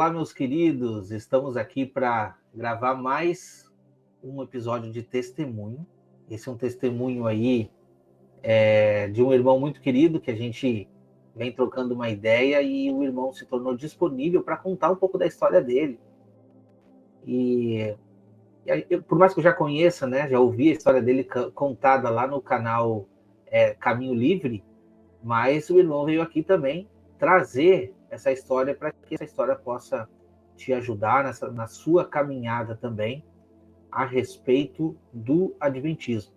Olá, meus queridos. Estamos aqui para gravar mais um episódio de testemunho. Esse é um testemunho aí de um irmão muito querido que a gente vem trocando uma ideia e o irmão se tornou disponível para contar um pouco da história dele. E por mais que eu já conheça, né, já ouvi a história dele contada lá no canal Caminho Livre, mas o irmão veio aqui também trazer essa história para que essa história possa te ajudar na sua caminhada também a respeito do Adventismo.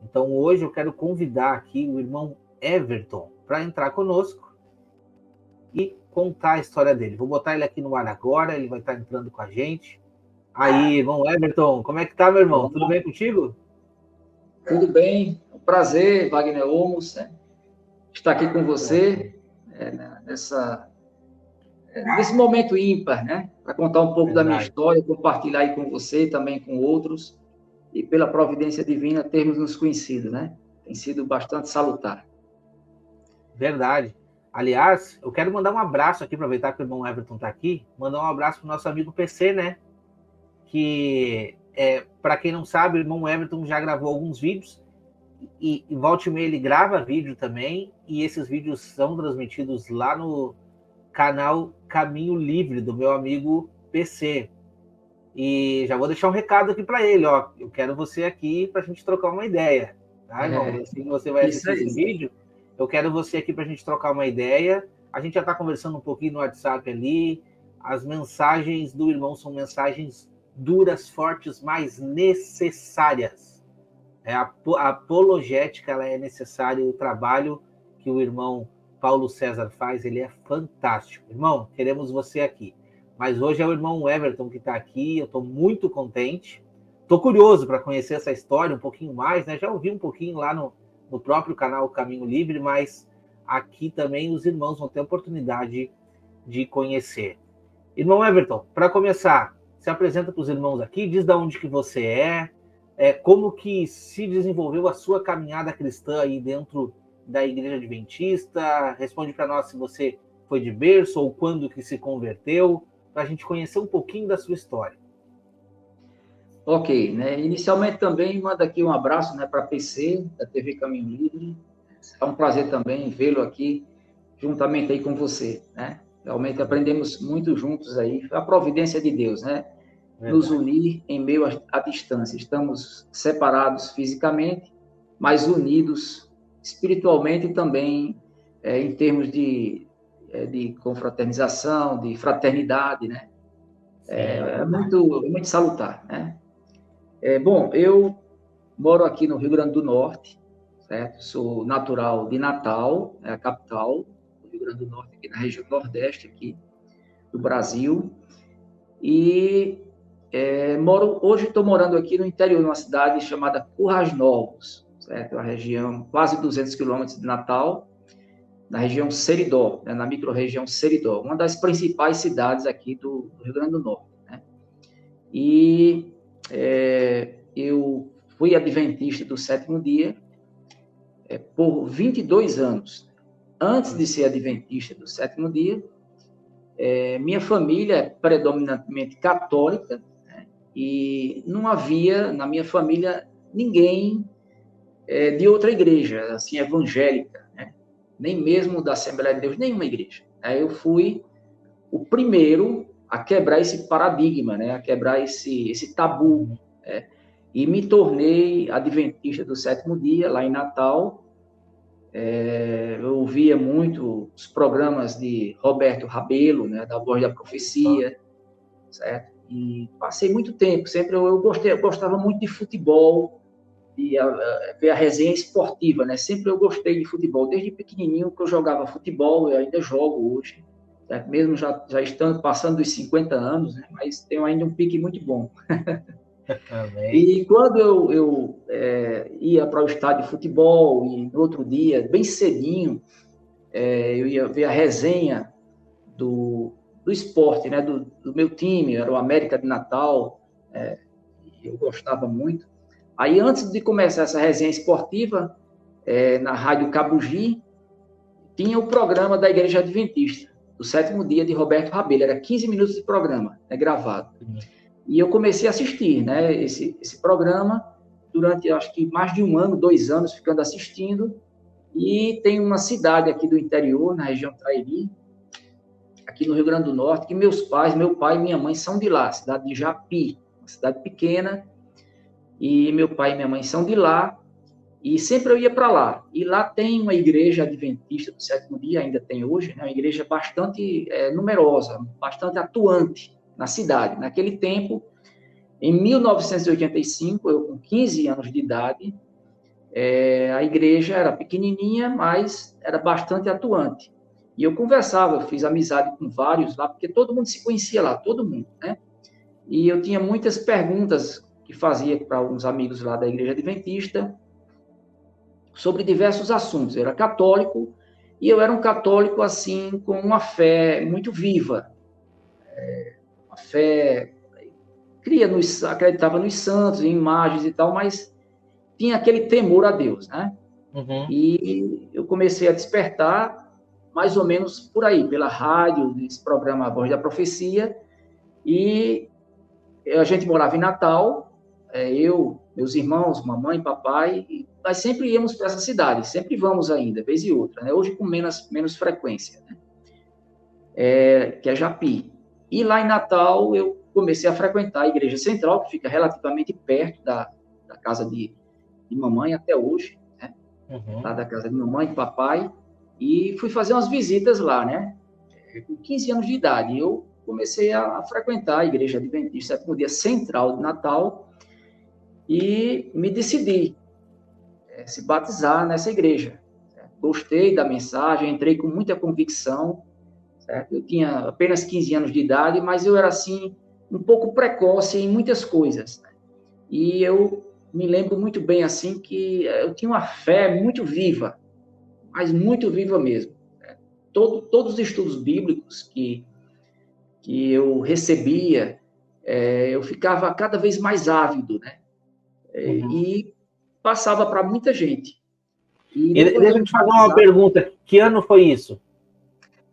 Então hoje eu quero convidar aqui o irmão Everton para entrar conosco e contar a história dele. Vou botar ele aqui no ar agora, ele vai estar entrando com a gente. Aí, irmão Everton, como é que tá, meu irmão? Olá. Tudo bem contigo? Tudo bem, é um prazer, Wagner Olmos, estar aqui com você nesse momento ímpar, né? Para contar um pouco da minha história, compartilhar aí com você, também com outros, e pela providência divina termos nos conhecido, né? Tem sido bastante salutar. Verdade. Aliás, eu quero mandar um abraço aqui, aproveitar que o irmão Everton está aqui, mandar um abraço para o nosso amigo PC, né? Que, para quem não sabe, o irmão Everton já gravou alguns vídeos, e volta e meia ele grava vídeo também, e esses vídeos são transmitidos lá no canal Caminho Livre, do meu amigo PC. E já vou deixar um recado aqui para ele, ó. Eu quero você aqui para a gente trocar uma ideia, tá, irmão? Assim que você vai assistir esse vídeo, eu quero você aqui para a gente trocar uma ideia. A gente já está conversando um pouquinho no WhatsApp ali. As mensagens do irmão são mensagens duras, fortes, mas necessárias. A apologética, ela é necessária, o trabalho que o irmão Paulo César faz, ele é fantástico. Irmão, queremos você aqui. Mas hoje é o irmão Everton que está aqui, eu estou muito contente. Estou curioso para conhecer essa história um pouquinho mais, né? Já ouvi um pouquinho lá no próprio canal Caminho Livre, mas aqui também os irmãos vão ter a oportunidade de conhecer. Irmão Everton, para começar, se apresenta para os irmãos aqui, diz de onde que você como que se desenvolveu a sua caminhada cristã aí dentro da Igreja Adventista, responde para nós se você foi de berço ou quando que se converteu, para a gente conhecer um pouquinho da sua história. Ok, né? Inicialmente também manda aqui um abraço, né, para a PC, da TV Caminho Livre. É um prazer também vê-lo aqui, juntamente aí com você, né? Realmente aprendemos muito juntos aí, a providência de Deus, né? Nos unir em meio à distância. Estamos separados fisicamente, mas unidos espiritualmente e também em termos de confraternização, de fraternidade, né? É muito salutar, né? Bom, eu moro aqui no Rio Grande do Norte, certo? Sou natural de Natal, a capital do Rio Grande do Norte, aqui na região Nordeste aqui do Brasil. E hoje estou morando aqui no interior, numa cidade chamada Currais Novos, certo? Uma região quase 200 quilômetros de Natal, na região Seridó, né? Na microrregião Seridó, uma das principais cidades aqui do Rio Grande do Norte, né? E eu fui adventista do sétimo dia por 22 anos. Antes de ser adventista do sétimo dia, minha família é predominantemente católica, né? E não havia na minha família ninguém de outra igreja, assim, evangélica, né? Nem mesmo da Assembleia de Deus, nenhuma igreja. Aí eu fui o primeiro a quebrar esse paradigma, né? A quebrar esse tabu, né? E me tornei adventista do sétimo dia, lá em Natal. Eu ouvia muito os programas de Roberto Rabelo, né? Da Voz da Profecia, certo? E passei muito tempo, sempre eu gostava muito de futebol, de ver a resenha esportiva, né? Sempre eu gostei de futebol, desde pequenininho que eu jogava futebol, eu ainda jogo hoje, certo? Mesmo já estando passando dos 50 anos, né? Mas tenho ainda um pique muito bom. E quando eu ia para o estádio de futebol, e no outro dia, bem cedinho, eu ia ver a resenha do esporte, né? Do meu time, era o América de Natal, eu gostava muito. Aí, antes de começar essa resenha esportiva, na Rádio Cabugi, tinha o programa da Igreja Adventista, do Sétimo Dia, de Roberto Rabelo. Era 15 minutos de programa, né, gravado. E eu comecei a assistir, né, esse programa durante, acho que mais de 1 ano, 2 anos, ficando assistindo. E tem uma cidade aqui do interior, na região Trairi, aqui no Rio Grande do Norte, que meu pai e minha mãe são de lá, cidade de Japi, uma cidade pequena, e meu pai e minha mãe são de lá, e sempre eu ia para lá. E lá tem uma igreja adventista do Sétimo Dia, ainda tem hoje, né, uma igreja bastante numerosa, bastante atuante na cidade. Naquele tempo, em 1985, eu com 15 anos de idade, a igreja era pequenininha, mas era bastante atuante. E eu conversava, eu fiz amizade com vários lá, porque todo mundo se conhecia lá, todo mundo, né? E eu tinha muitas perguntas que fazia para alguns amigos lá da igreja adventista sobre diversos assuntos. Eu era católico, e eu era um católico, assim, com uma fé muito viva. Uma fé... acreditava nos santos, em imagens e tal, mas tinha aquele temor a Deus, né? Uhum. E eu comecei a despertar mais ou menos por aí, pela rádio, nesse programa A Voz da Profecia, e a gente morava em Natal, eu, meus irmãos, mamãe, papai, e nós sempre íamos para essa cidade, sempre vamos ainda, vez e outra, né? Hoje com menos frequência, né? Que é Japi. E lá em Natal eu comecei a frequentar a Igreja Central, que fica relativamente perto da casa de mamãe até hoje, né? Lá da casa de mamãe e papai, e fui fazer umas visitas lá, né? Com 15 anos de idade, eu comecei a frequentar a Igreja Adventista Sétimo Dia Central de Natal e me decidi se batizar nessa igreja. Certo? Gostei da mensagem, entrei com muita convicção, certo? Eu tinha apenas 15 anos de idade, mas eu era, assim, um pouco precoce em muitas coisas, né? E eu me lembro muito bem, assim, que eu tinha uma fé muito viva, mas muito viva mesmo. Todos os estudos bíblicos que eu recebia, eu ficava cada vez mais ávido, né? E passava para muita gente. E depois Deixa eu eu me te fazer uma batizar, pergunta. Que ano foi isso?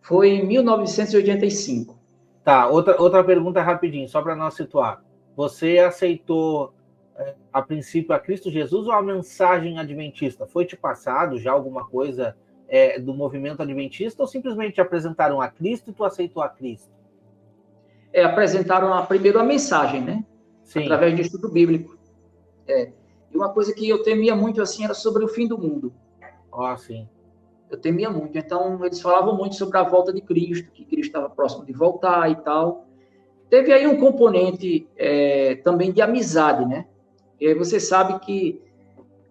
foi em 1985. Tá, outra pergunta rapidinho, só para nós situar. Você aceitou, a princípio, a Cristo Jesus ou a mensagem adventista? Foi te passado já alguma coisa do movimento adventista ou simplesmente te apresentaram a Cristo e tu aceitou a Cristo? Apresentaram primeiro a mensagem, né? Sim. Através de estudo bíblico. E uma coisa que eu temia muito, assim, era sobre o fim do mundo. Sim. Eu temia muito. Então, eles falavam muito sobre a volta de Cristo, que Cristo estava próximo de voltar e tal. Teve aí um componente também de amizade, né? E você sabe que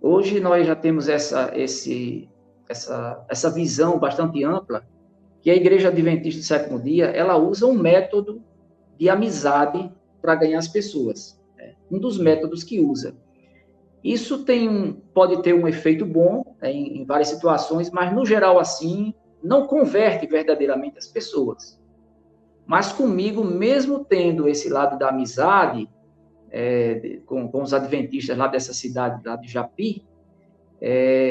hoje nós já temos essa visão bastante ampla, que a Igreja Adventista do Sétimo Dia, ela usa um método de amizade para ganhar as pessoas. Né? Um dos métodos que usa. Isso pode ter um efeito bom, né, em várias situações, mas, no geral, assim, não converte verdadeiramente as pessoas. Mas comigo, mesmo tendo esse lado da amizade, com os adventistas lá dessa cidade, lá de Japi,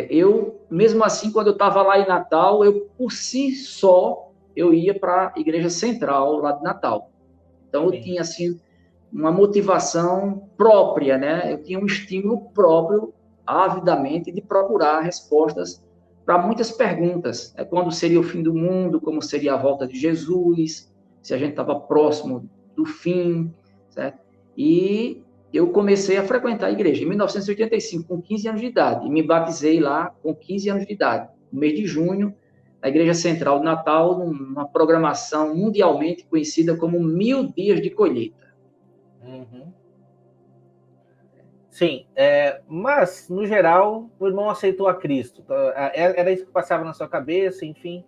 eu, mesmo assim, quando eu estava lá em Natal, por si só, eu ia para a Igreja Central lá de Natal. Então, eu tinha, assim, uma motivação própria, né? Eu tinha um estímulo próprio, avidamente, de procurar respostas para muitas perguntas. Quando seria o fim do mundo, como seria a volta de Jesus, se a gente estava próximo do fim, certo? E eu comecei a frequentar a igreja em 1985, com 15 anos de idade, e me batizei lá com 15 anos de idade, no mês de junho, na Igreja Central de Natal, numa programação mundialmente conhecida como 1000 Dias de Colheita. Uhum. Sim, mas, no geral, o irmão aceitou a Cristo. Era isso que passava na sua cabeça, enfim.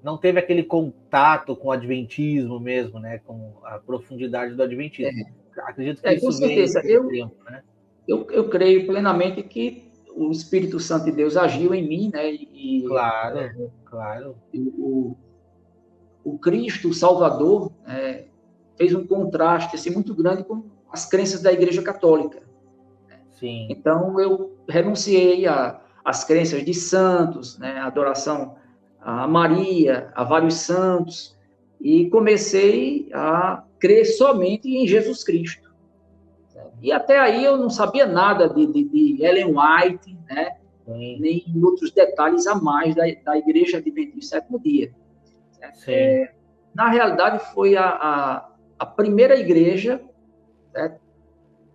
Não teve aquele contato com o adventismo mesmo, né? Com a profundidade do adventismo. Acredito que Com isso veio certeza. com o tempo, né? Eu creio plenamente que o Espírito Santo de Deus agiu em mim, né? Claro. O Cristo, o Salvador, fez um contraste assim, muito grande com as crenças da Igreja Católica. Sim. Então, eu renunciei às crenças de santos, né? A adoração a Maria, a vários santos, e comecei a crer somente em Jesus Cristo. E até aí eu não sabia nada de Ellen White, né? Sim. Nem outros detalhes a mais da Igreja Adventista do Sétimo Dia. Sim. Na realidade, foi a primeira igreja, né,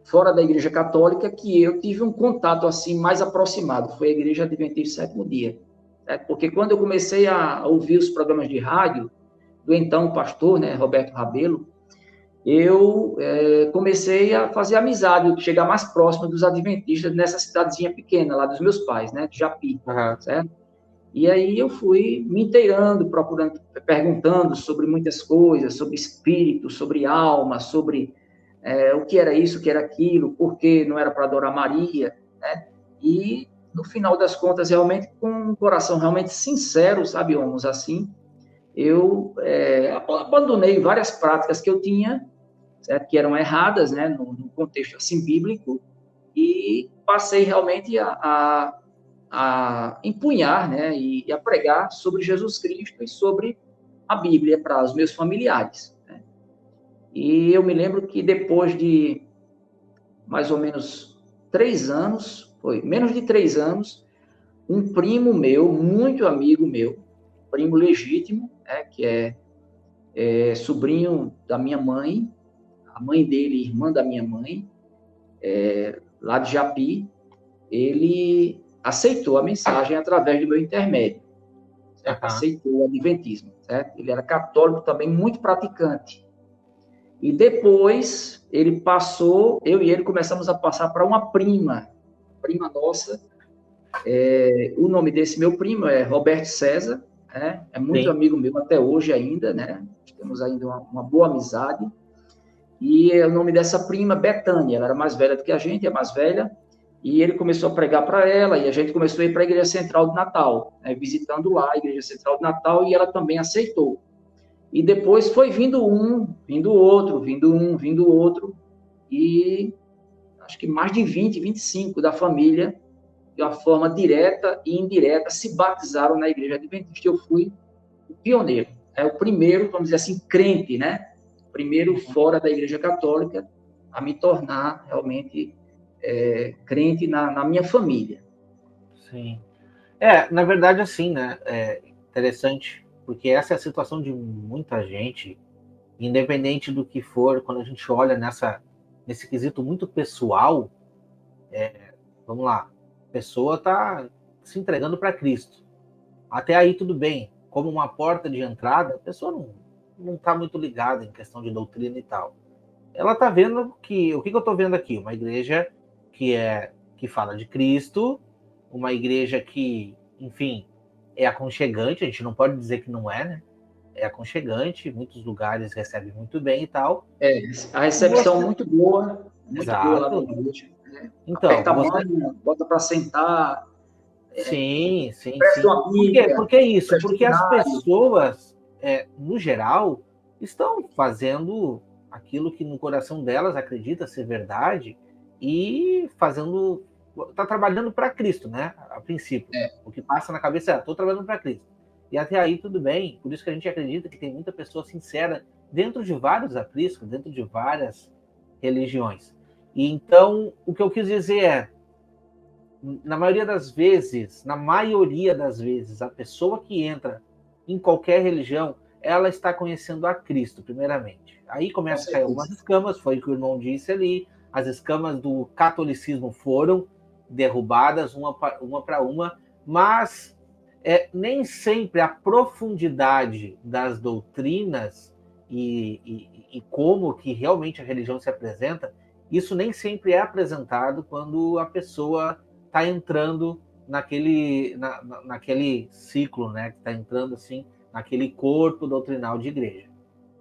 fora da Igreja Católica, que eu tive um contato assim mais aproximado. Foi a Igreja Adventista do Sétimo Dia. Porque quando eu comecei a ouvir os programas de rádio do então pastor, né, Roberto Rabelo, eu comecei a fazer amizade, chegar mais próximo dos adventistas nessa cidadezinha pequena, lá dos meus pais, né, de Japi, certo? E aí eu fui me inteirando, procurando, perguntando sobre muitas coisas, sobre espírito, sobre alma, sobre o que era isso, o que era aquilo, por que não era para adorar Maria, né? E, no final das contas, realmente, com um coração realmente sincero, sabe, homens, assim, eu abandonei várias práticas que eu tinha, certo? Que eram erradas, né, no contexto assim bíblico, e passei realmente a empunhar, né, e a pregar sobre Jesus Cristo e sobre a Bíblia para os meus familiares, né? E eu me lembro que depois de mais ou menos 3 anos, foi menos de 3 anos, um primo meu, muito amigo meu, primo legítimo, né, que é sobrinho da minha mãe, a mãe dele, irmã da minha mãe, lá de Japi, ele aceitou a mensagem através do meu intermédio, certo? Aceitou o adventismo, certo? Ele era católico também, muito praticante. E depois ele passou, eu e ele começamos a passar para uma prima nossa. O nome desse meu primo é Roberto César, né? É muito Sim. amigo meu até hoje ainda, né? Temos ainda uma boa amizade. E o nome dessa prima, Betânia, ela era mais velha do que a gente, é mais velha, e ele começou a pregar para ela, e a gente começou a ir para a Igreja Central de Natal, né? Visitando lá a Igreja Central de Natal, e ela também aceitou. E depois foi vindo um, vindo outro, vindo um, vindo outro, e acho que mais de 20, 25 da família, de uma forma direta e indireta, se batizaram na Igreja Adventista. Eu fui o pioneiro, o primeiro, vamos dizer assim, crente, né? Primeiro fora da Igreja Católica a me tornar realmente crente na minha família. Sim. Na verdade, assim, né? É interessante, porque essa é a situação de muita gente, independente do que for, quando a gente olha nesse quesito muito pessoal, vamos lá, a pessoa está se entregando para Cristo. Até aí tudo bem. Como uma porta de entrada, a pessoa não está muito ligada em questão de doutrina e tal. Ela está vendo que... O que eu estou vendo aqui? Uma igreja que fala de Cristo, uma igreja que, enfim, é aconchegante, a gente não pode dizer que não é, né? É aconchegante, muitos lugares recebem muito bem e tal. A recepção muito boa lá da Exato. igreja. Né? Então, Aperta a mão, bota para sentar, sim. presta uma Por quê? Bíblia, Por que isso? presta Porque um as diário. pessoas, no geral, estão fazendo aquilo que no coração delas acredita ser verdade e está trabalhando para Cristo, né? A princípio. O que passa na cabeça é, estou trabalhando para Cristo. E até aí tudo bem, por isso que a gente acredita que tem muita pessoa sincera dentro de vários apriscos, dentro de várias religiões. E então, o que eu quis dizer é, na maioria das vezes, a pessoa que entra em qualquer religião, ela está conhecendo a Cristo, primeiramente. Aí começa a cair algumas escamas, foi o que o irmão disse ali, as escamas do catolicismo foram derrubadas uma para uma, mas nem sempre a profundidade das doutrinas e como que realmente a religião se apresenta, isso nem sempre é apresentado quando a pessoa está entrando naquele ciclo, né? Que está entrando assim naquele corpo doutrinal de igreja.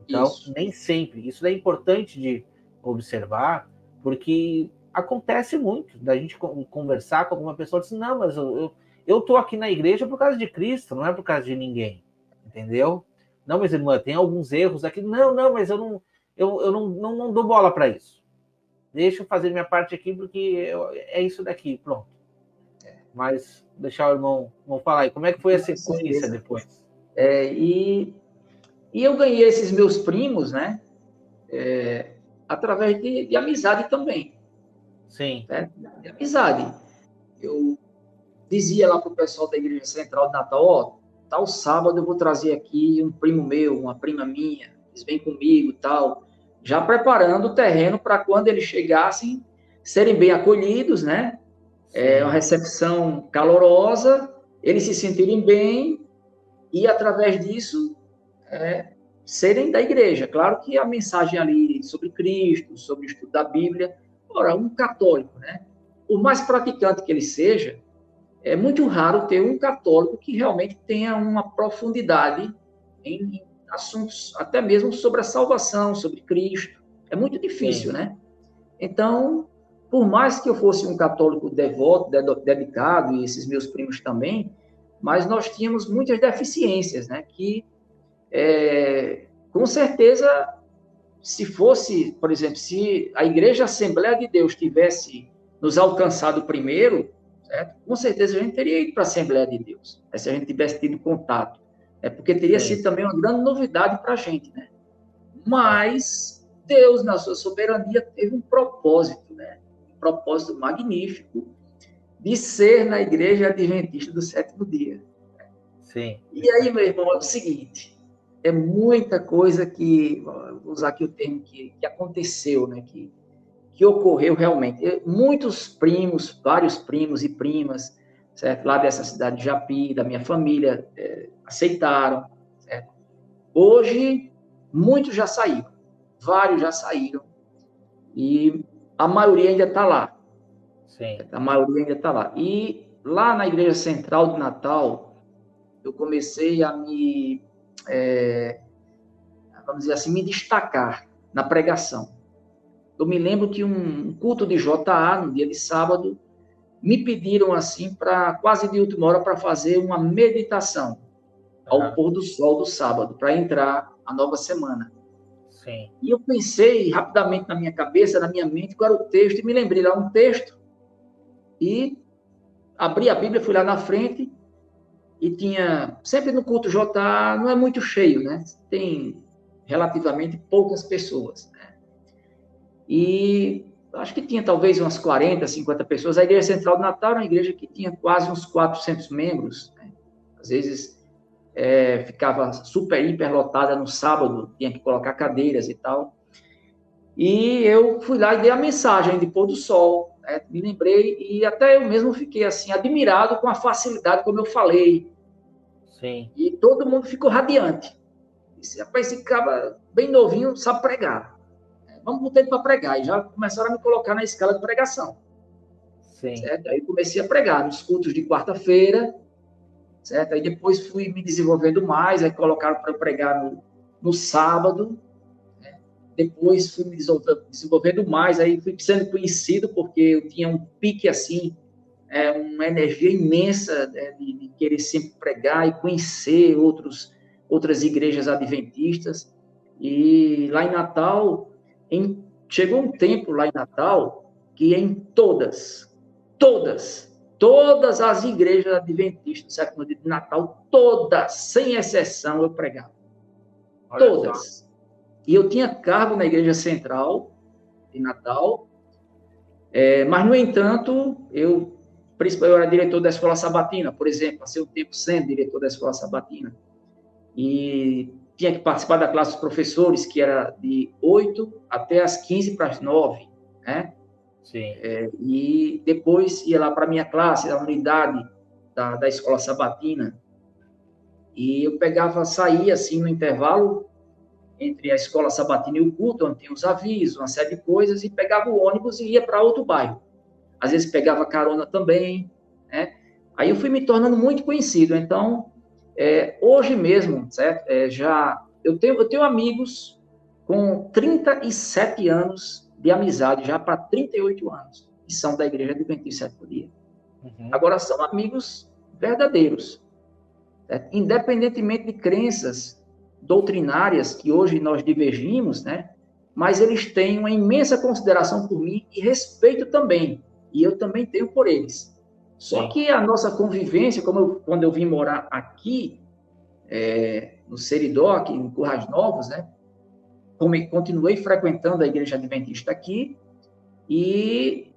Então, nem sempre. Isso é importante de observar, porque acontece muito da gente conversar com alguma pessoa e dizer, não, mas eu tô aqui na igreja por causa de Cristo, não é por causa de ninguém. Entendeu? Não, mas irmã, tem alguns erros aqui. Não, mas eu não dou bola para isso. Deixa eu fazer minha parte aqui, porque é isso daqui, pronto. Mas deixar o irmão falar aí. Como é que foi a sequência depois? E E eu ganhei esses meus primos, né? Através de amizade também. Sim. Né? De amizade. Eu dizia lá para o pessoal da Igreja Central de Natal, ó, tal sábado eu vou trazer aqui um primo meu, uma prima minha, eles vêm comigo, tal, já preparando o terreno para quando eles chegassem, serem bem acolhidos, né? Uma recepção calorosa, eles se sentirem bem e, através disso, serem da igreja. Claro que a mensagem ali sobre Cristo, sobre o estudo da Bíblia, ora, um católico, né? Por mais praticante que ele seja, é muito raro ter um católico que realmente tenha uma profundidade em assuntos, até mesmo sobre a salvação, sobre Cristo. É muito difícil, né? Então, por mais que eu fosse um católico devoto, dedicado, e esses meus primos também, mas nós tínhamos muitas deficiências, né? Que, com certeza, se fosse, por exemplo, se a Igreja Assembleia de Deus tivesse nos alcançado primeiro, certo? Com certeza a gente teria ido para a Assembleia de Deus, se a gente tivesse tido contato. Porque teria sido também uma grande novidade para a gente, né? Mas Deus, na sua soberania, teve um propósito, né? Um propósito magnífico de ser na Igreja Adventista do Sétimo Dia. Sim. E aí, meu irmão, é o seguinte, é muita coisa que, vou usar aqui o termo que aconteceu, né? Que ocorreu realmente. Muitos primos, vários primos e primas, certo? Lá dessa cidade de Japi, da minha família, aceitaram, certo? Hoje, muitos já saíram, vários já saíram, e a maioria ainda está lá. Sim. A maioria ainda está lá. E lá na Igreja Central de Natal, eu comecei a vamos dizer assim, me destacar na pregação. Eu me lembro que um culto de JA, no dia de sábado, me pediram assim, para quase de última hora, para fazer uma meditação ao pôr do sol do sábado, para entrar a nova semana. Sim. E eu pensei rapidamente na minha cabeça, na minha mente, qual era o texto, e me lembrei lá um texto, e abri a Bíblia, fui lá na frente, e tinha, sempre no culto JA, não é muito cheio, né? Tem relativamente poucas pessoas, né? E acho que tinha talvez umas 40, 50 pessoas. A Igreja Central de Natal era uma igreja que tinha quase uns 400 membros, né? Às vezes ficava super, hiper lotada no sábado, tinha que colocar cadeiras e tal. E eu fui lá e dei a mensagem de pôr do sol, né? Me lembrei, e até eu mesmo fiquei assim, admirado com a facilidade como eu falei. Sim. E todo mundo ficou radiante. Disse, rapaz, esse cara bem novinho sabe pregar. Vamos botar ele para pregar. E já começaram a me colocar na escala de pregação. Sim. Certo? Aí comecei a pregar nos cultos de quarta-feira, certo? Aí depois fui me desenvolvendo mais, aí colocaram para eu pregar no sábado, né? Depois fui me desenvolvendo mais, aí fui sendo conhecido porque eu tinha um pique assim, uma energia imensa, né, de querer sempre pregar e conhecer outras igrejas adventistas. E lá em Natal, chegou um tempo lá em Natal que em todas as igrejas adventistas do sétimo dia de Natal, todas, sem exceção, eu pregava. Olha todas. Só. E eu tinha cargo na igreja central de Natal, mas, no entanto, eu era diretor da escola sabatina, por exemplo, passei um tempo sendo diretor da escola sabatina. E tinha que participar da classe dos professores, que era de 8 até as 15 para as 9, né? Sim. E depois ia lá para a minha classe, da unidade da escola sabatina, e eu saía assim no intervalo entre a escola sabatina e o culto, onde tinha os avisos, uma série de coisas, e pegava o ônibus e ia para outro bairro. Às vezes pegava carona também, né? Aí eu fui me tornando muito conhecido. Então, hoje mesmo, certo? Eu tenho amigos com 37 anos de amizade, já para 38 anos, que são da Igreja Adventista do Sétimo Dia. Uhum. Agora, são amigos verdadeiros, certo? Independentemente de crenças doutrinárias que hoje nós divergimos, né? Mas eles têm uma imensa consideração por mim e respeito também, e eu também tenho por eles. Só que a nossa convivência, quando eu vim morar aqui, no Seridó, aqui em Currais Novos, né? Continuei frequentando a igreja adventista aqui e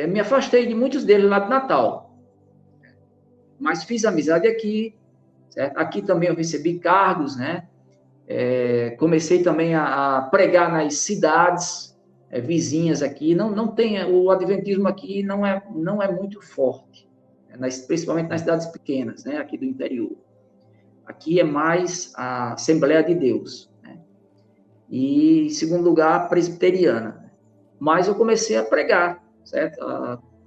me afastei de muitos deles lá de Natal. Mas fiz amizade aqui, certo? Aqui também eu recebi cargos, né? Comecei também a pregar nas cidades vizinhas aqui. Não tem, o adventismo aqui não é muito forte, principalmente nas cidades pequenas, né? Aqui do interior. Aqui é mais a Assembleia de Deus, né? E, em segundo lugar, a presbiteriana. Mas eu comecei a pregar, certo?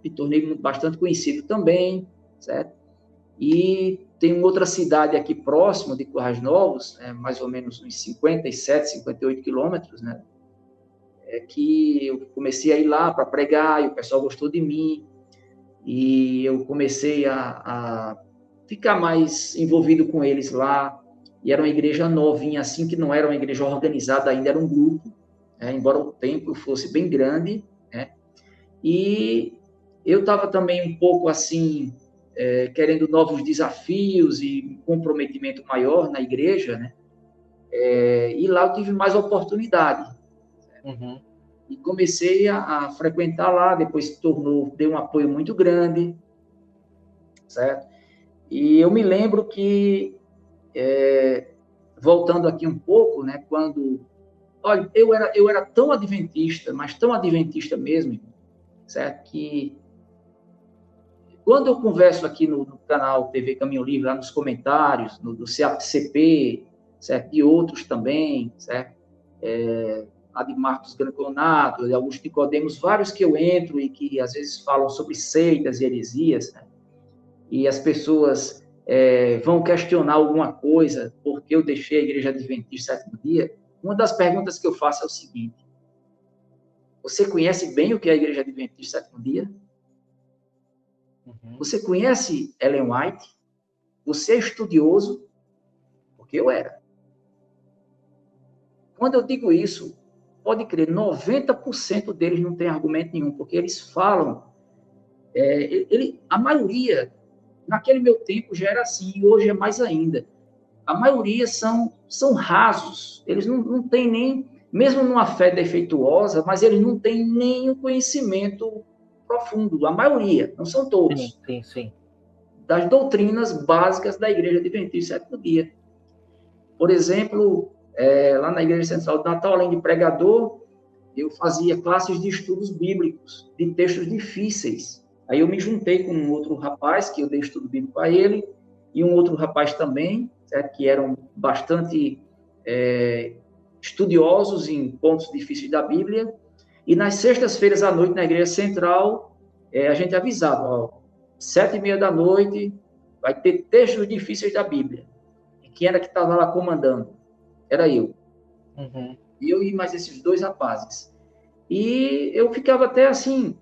Me tornei bastante conhecido também, certo? E tem outra cidade aqui próximo de Currais Novos, mais ou menos uns 57, 58 quilômetros, né? Que eu comecei a ir lá para pregar e o pessoal gostou de mim. E eu comecei a ficar mais envolvido com eles lá. E era uma igreja novinha, assim, que não era uma igreja organizada ainda, era um grupo, embora o templo fosse bem grande, né? E eu estava também um pouco assim, querendo novos desafios e um comprometimento maior na igreja, né? E lá eu tive mais oportunidade. Uhum. E comecei a frequentar lá, depois deu um apoio muito grande, certo? E eu me lembro que, voltando aqui um pouco, né, olha, eu era tão adventista, mas tão adventista mesmo, certo? Que quando eu converso aqui no canal TV Caminho Livre, lá nos comentários, do CAPCP, certo? E outros também, certo? A de Marcos Granconato, de Augusto Nicodemos, vários que eu entro e que às vezes falam sobre seitas e heresias, né? E as pessoas vão questionar alguma coisa porque eu deixei a Igreja Adventista Sétimo Dia. Uma das perguntas que eu faço é o seguinte: você conhece bem o que é a Igreja Adventista Sétimo Dia? Você conhece Ellen White? Você é estudioso? Porque eu era. Quando eu digo isso, pode crer, 90% deles não tem argumento nenhum, porque eles falam, a maioria, naquele meu tempo já era assim, e hoje é mais ainda. A maioria são rasos, eles não têm nem, mesmo numa fé defeituosa, mas eles não têm nem o conhecimento profundo, a maioria, não são todos. Sim. Das doutrinas básicas da Igreja Adventista Sétimo Dia. Por exemplo, lá na Igreja Central de Natal, além de pregador, eu fazia classes de estudos bíblicos, de textos difíceis. Aí eu me juntei com um outro rapaz, que eu dei estudo bíblico a ele, e um outro rapaz também, certo? Que eram bastante estudiosos em pontos difíceis da Bíblia. E nas sextas-feiras à noite, na Igreja Central, a gente avisava, 7h30 vai ter textos difíceis da Bíblia. E quem era que estava lá comandando? Era eu. Uhum. Eu e mais esses dois rapazes. E eu ficava até assim,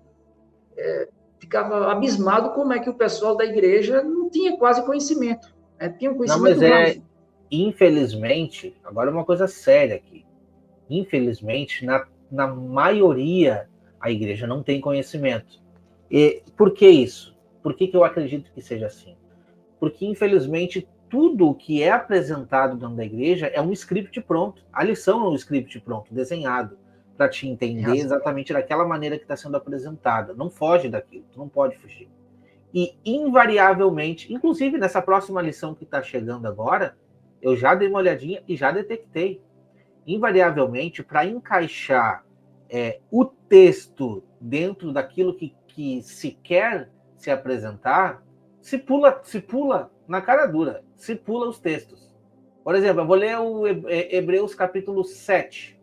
ficava abismado como é que o pessoal da igreja não tinha quase conhecimento. Tinha um conhecimento raso. Infelizmente, agora uma coisa séria aqui. Infelizmente, na maioria, a igreja não tem conhecimento. E por que isso? Por que eu acredito que seja assim? Porque, infelizmente, tudo o que é apresentado dentro da igreja é um script pronto. A lição é um script pronto, desenhado, para te entender exatamente daquela maneira que está sendo apresentada. Não foge daquilo, tu não pode fugir. E, invariavelmente, inclusive nessa próxima lição que está chegando agora, eu já dei uma olhadinha e já detectei. Invariavelmente, para encaixar o texto dentro daquilo que se quer se apresentar, se pula na cara dura, se pula os textos. Por exemplo, eu vou ler o Hebreus capítulo 7,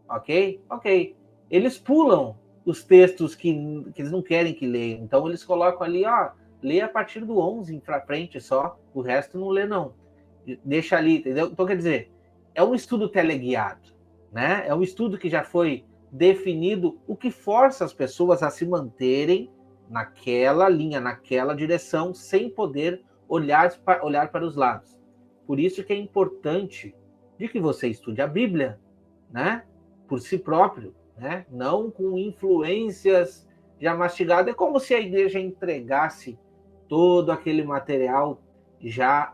ok? Ok. Eles pulam os textos que eles não querem que leiam, então eles colocam ali, lê a partir do 11 para frente só, o resto não lê não. Deixa ali, entendeu? Então, quer dizer, é um estudo teleguiado, né? É um estudo que já foi definido, o que força as pessoas a se manterem naquela linha, naquela direção, sem poder olhar para os lados. Por isso que é importante de que você estude a Bíblia, né? Por si próprio, né? Não com influências já mastigadas. É como se a igreja entregasse todo aquele material já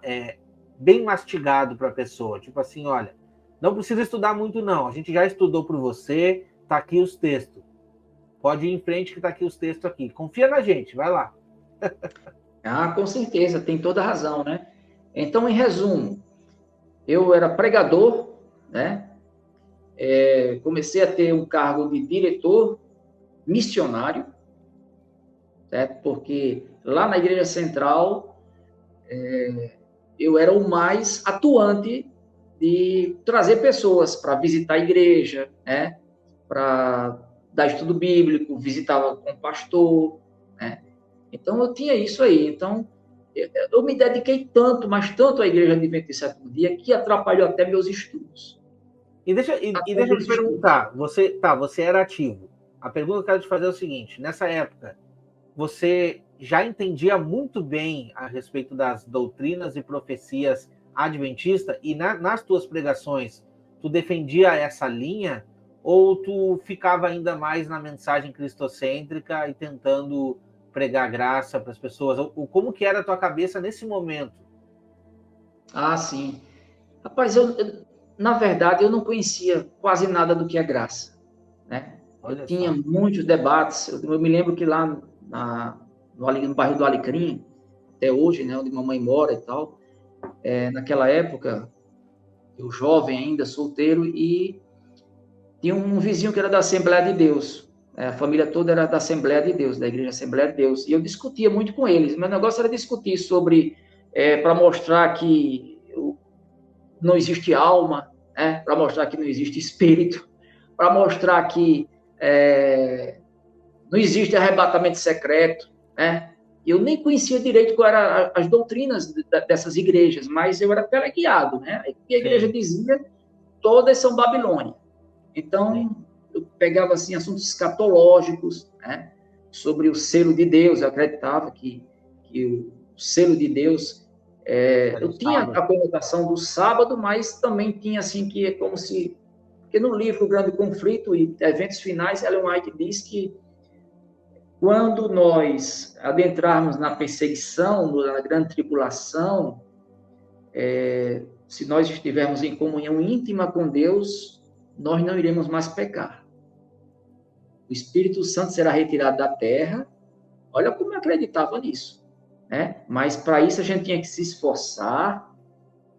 bem mastigado para a pessoa. Tipo assim, olha, não precisa estudar muito não, a gente já estudou por você, tá aqui os textos. Pode ir em frente que tá aqui os textos aqui. Confia na gente, vai lá. Ah, com certeza, tem toda a razão, né? Então, em resumo, eu era pregador, né? Comecei a ter um cargo de diretor missionário, certo? Porque lá na Igreja Central, eu era o mais atuante de trazer pessoas para visitar a igreja, né? Para dar estudo bíblico, visitava com o pastor, né? Então, eu tinha isso aí. Então, eu me dediquei tanto, mas tanto à Igreja Adventista do Sétimo Dia, que atrapalhou até meus estudos. E deixa eu te perguntar, você era ativo. A pergunta que eu quero te fazer é o seguinte, nessa época, você já entendia muito bem a respeito das doutrinas e profecias adventistas e nas tuas pregações, tu defendia essa linha ou tu ficava ainda mais na mensagem cristocêntrica e tentando pregar graça para as pessoas? Como que era a tua cabeça nesse momento? Ah, sim. Rapaz, na verdade, eu não conhecia quase nada do que é graça, né? Eu Olha tinha só. muitos debates. Eu me lembro que lá no bairro do Alecrim, até hoje, né, onde mamãe mora e tal, naquela época, eu jovem ainda, solteiro, e tinha um vizinho que era da Assembleia de Deus. A família toda era da Assembleia de Deus, da Igreja Assembleia de Deus. E eu discutia muito com eles. Meu negócio era discutir sobre, para mostrar que não existe alma, né? Para mostrar que não existe espírito, para mostrar que não existe arrebatamento secreto, né? Eu nem conhecia direito quais eram as doutrinas dessas igrejas, mas eu era teleguiado, né? E a igreja Sim, dizia, todas são Babilônia. sim. Então, eu pegava, assim, assuntos escatológicos, né? Sobre o selo de Deus, eu acreditava que o selo de Deus, Era o eu tinha a sábado. conotação do sábado, mas também tinha, assim, que é como se... Porque no livro O Grande Conflito e Eventos Finais, Ellen White diz que quando nós adentrarmos na perseguição, na grande tribulação, se nós estivermos em comunhão íntima com Deus, nós não iremos mais pecar. O Espírito Santo será retirado da terra. Olha como eu acreditava nisso, né? Mas para isso a gente tinha que se esforçar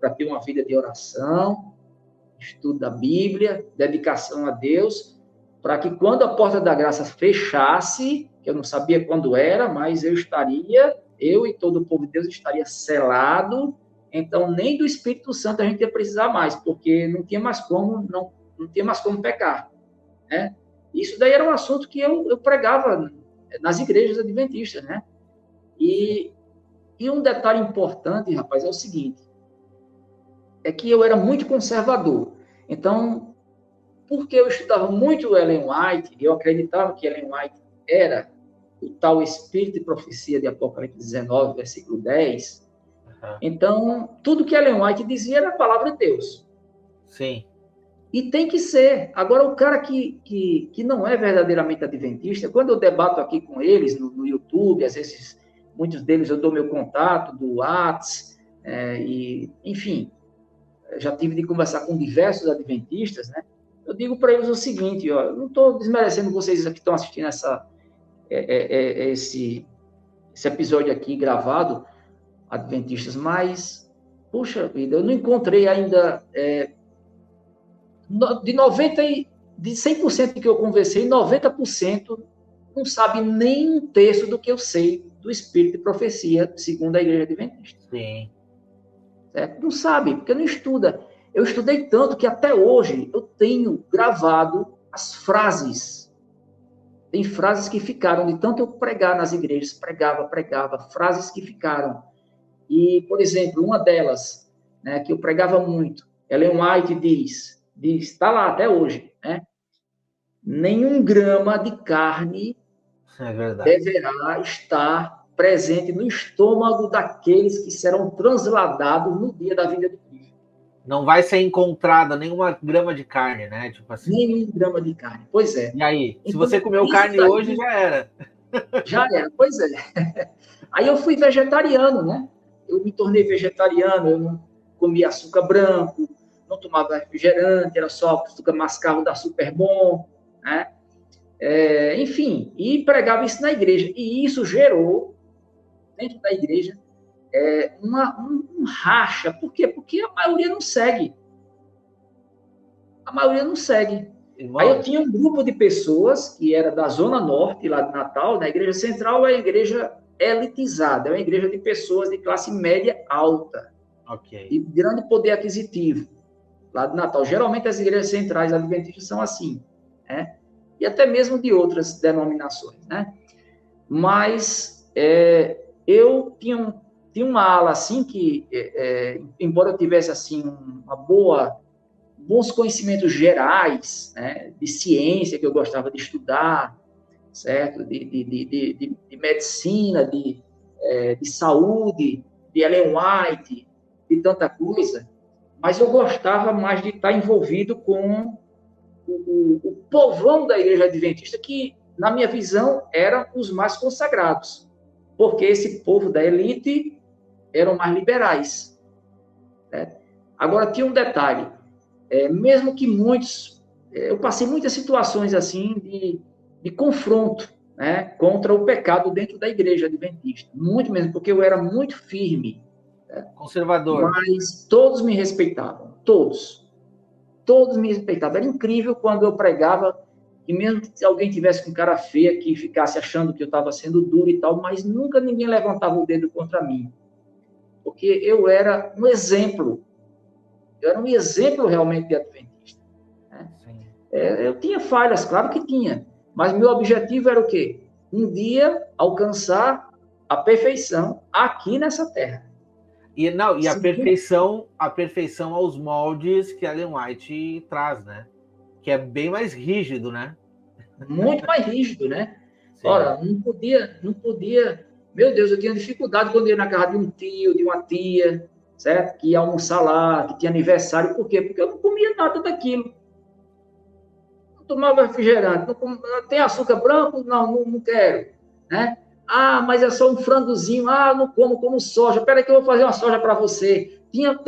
para ter uma vida de oração, estudo da Bíblia, dedicação a Deus, para que quando a porta da graça fechasse, que eu não sabia quando era, mas eu e todo o povo de Deus estaria selado, então nem do Espírito Santo a gente ia precisar mais, porque não tinha mais como não tinha mais como pecar, né? Isso daí era um assunto que eu pregava nas igrejas adventistas, né? E um detalhe importante, rapaz, é o seguinte, é que eu era muito conservador. Então, porque eu estudava muito Ellen White, eu acreditava que Ellen White era o tal espírito de profecia de Apocalipse 19, versículo 10. Uhum. Então, tudo que Ellen White dizia era a palavra de Deus. Sim. E tem que ser. Agora, o cara que não é verdadeiramente adventista, quando eu debato aqui com eles no YouTube, às vezes, muitos deles eu dou meu contato do WhatsApp, e, enfim, já tive de conversar com diversos adventistas, né? Eu digo para eles o seguinte, ó, eu não estou desmerecendo vocês que estão assistindo esse episódio aqui gravado, adventistas, mas, puxa vida, eu não encontrei ainda, de 100% que eu conversei, 90% não sabe nem um terço do que eu sei do espírito de profecia, segundo a igreja adventista. Sim. Certo? Não sabe, porque não estuda. Eu estudei tanto que até hoje eu tenho gravado as frases. Tem frases que ficaram, de tanto eu pregar nas igrejas, pregava, frases que ficaram. E, por exemplo, uma delas, né, que eu pregava muito, Ellen White diz, está lá até hoje, né? Nenhum grama de carne É verdade. deverá estar presente no estômago daqueles que serão transladados no dia da vinda de Cristo. Não vai ser encontrada nenhuma grama de carne, né? Tipo assim. Nenhum grama de carne. Pois é. E aí, se Então, você comeu isso carne hoje, daí já era. já era. Pois é. Aí eu fui vegetariano, né? Eu me tornei vegetariano. comia açúcar branco, não tomava refrigerante, era só açúcar mascavo da Super Bom, né? Enfim, e pregava isso na igreja. E isso gerou, dentro da igreja, um racha. Por quê? Porque a maioria não segue. A maioria não segue. Irmão, aí eu tinha um grupo de pessoas que era da Zona Norte, lá de Natal, na Igreja Central é uma igreja elitizada, é uma igreja de pessoas de classe média alta, de grande poder aquisitivo, lá de Natal. Geralmente as igrejas centrais adventistas são assim, né? E até mesmo de outras denominações, né? Mas eu tinha uma ala assim que, embora eu tivesse assim bons conhecimentos gerais, né, de ciência que eu gostava de estudar, certo? De medicina, de saúde, de Ellen White, de tanta coisa, mas eu gostava mais de estar envolvido com o povão da Igreja Adventista, que, na minha visão, eram os mais consagrados, porque esse povo da elite eram mais liberais. Né? Agora, tinha um detalhe, mesmo que muitos... eu passei muitas situações assim de confronto, né, contra o pecado dentro da Igreja Adventista. Muito mesmo, porque eu era muito firme. Né? Conservador. Mas todos me respeitavam, todos. Todos me respeitavam. Era incrível quando eu pregava, e mesmo que alguém tivesse com cara feia, que ficasse achando que eu estava sendo duro e tal, mas nunca ninguém levantava o dedo contra mim. Porque eu era um exemplo. Eu era um exemplo realmente de adventista. Né? Eu tinha falhas, claro que tinha. Mas meu objetivo era o quê? Um dia alcançar a perfeição aqui nessa terra. E a perfeição aos moldes que Ellen White traz, né? Que é bem mais rígido, né? Muito mais rígido, né? Sim. Ora, não podia. Meu Deus, eu tinha dificuldade quando ia na casa de um tio, de uma tia, certo? Que ia almoçar lá, que tinha aniversário. Por quê? Porque eu não comia nada daquilo. Não tomava refrigerante. Tem açúcar branco? Não quero, né? Ah, mas é só um frangozinho. Não como soja. Espera que eu vou fazer uma soja para você. Tinha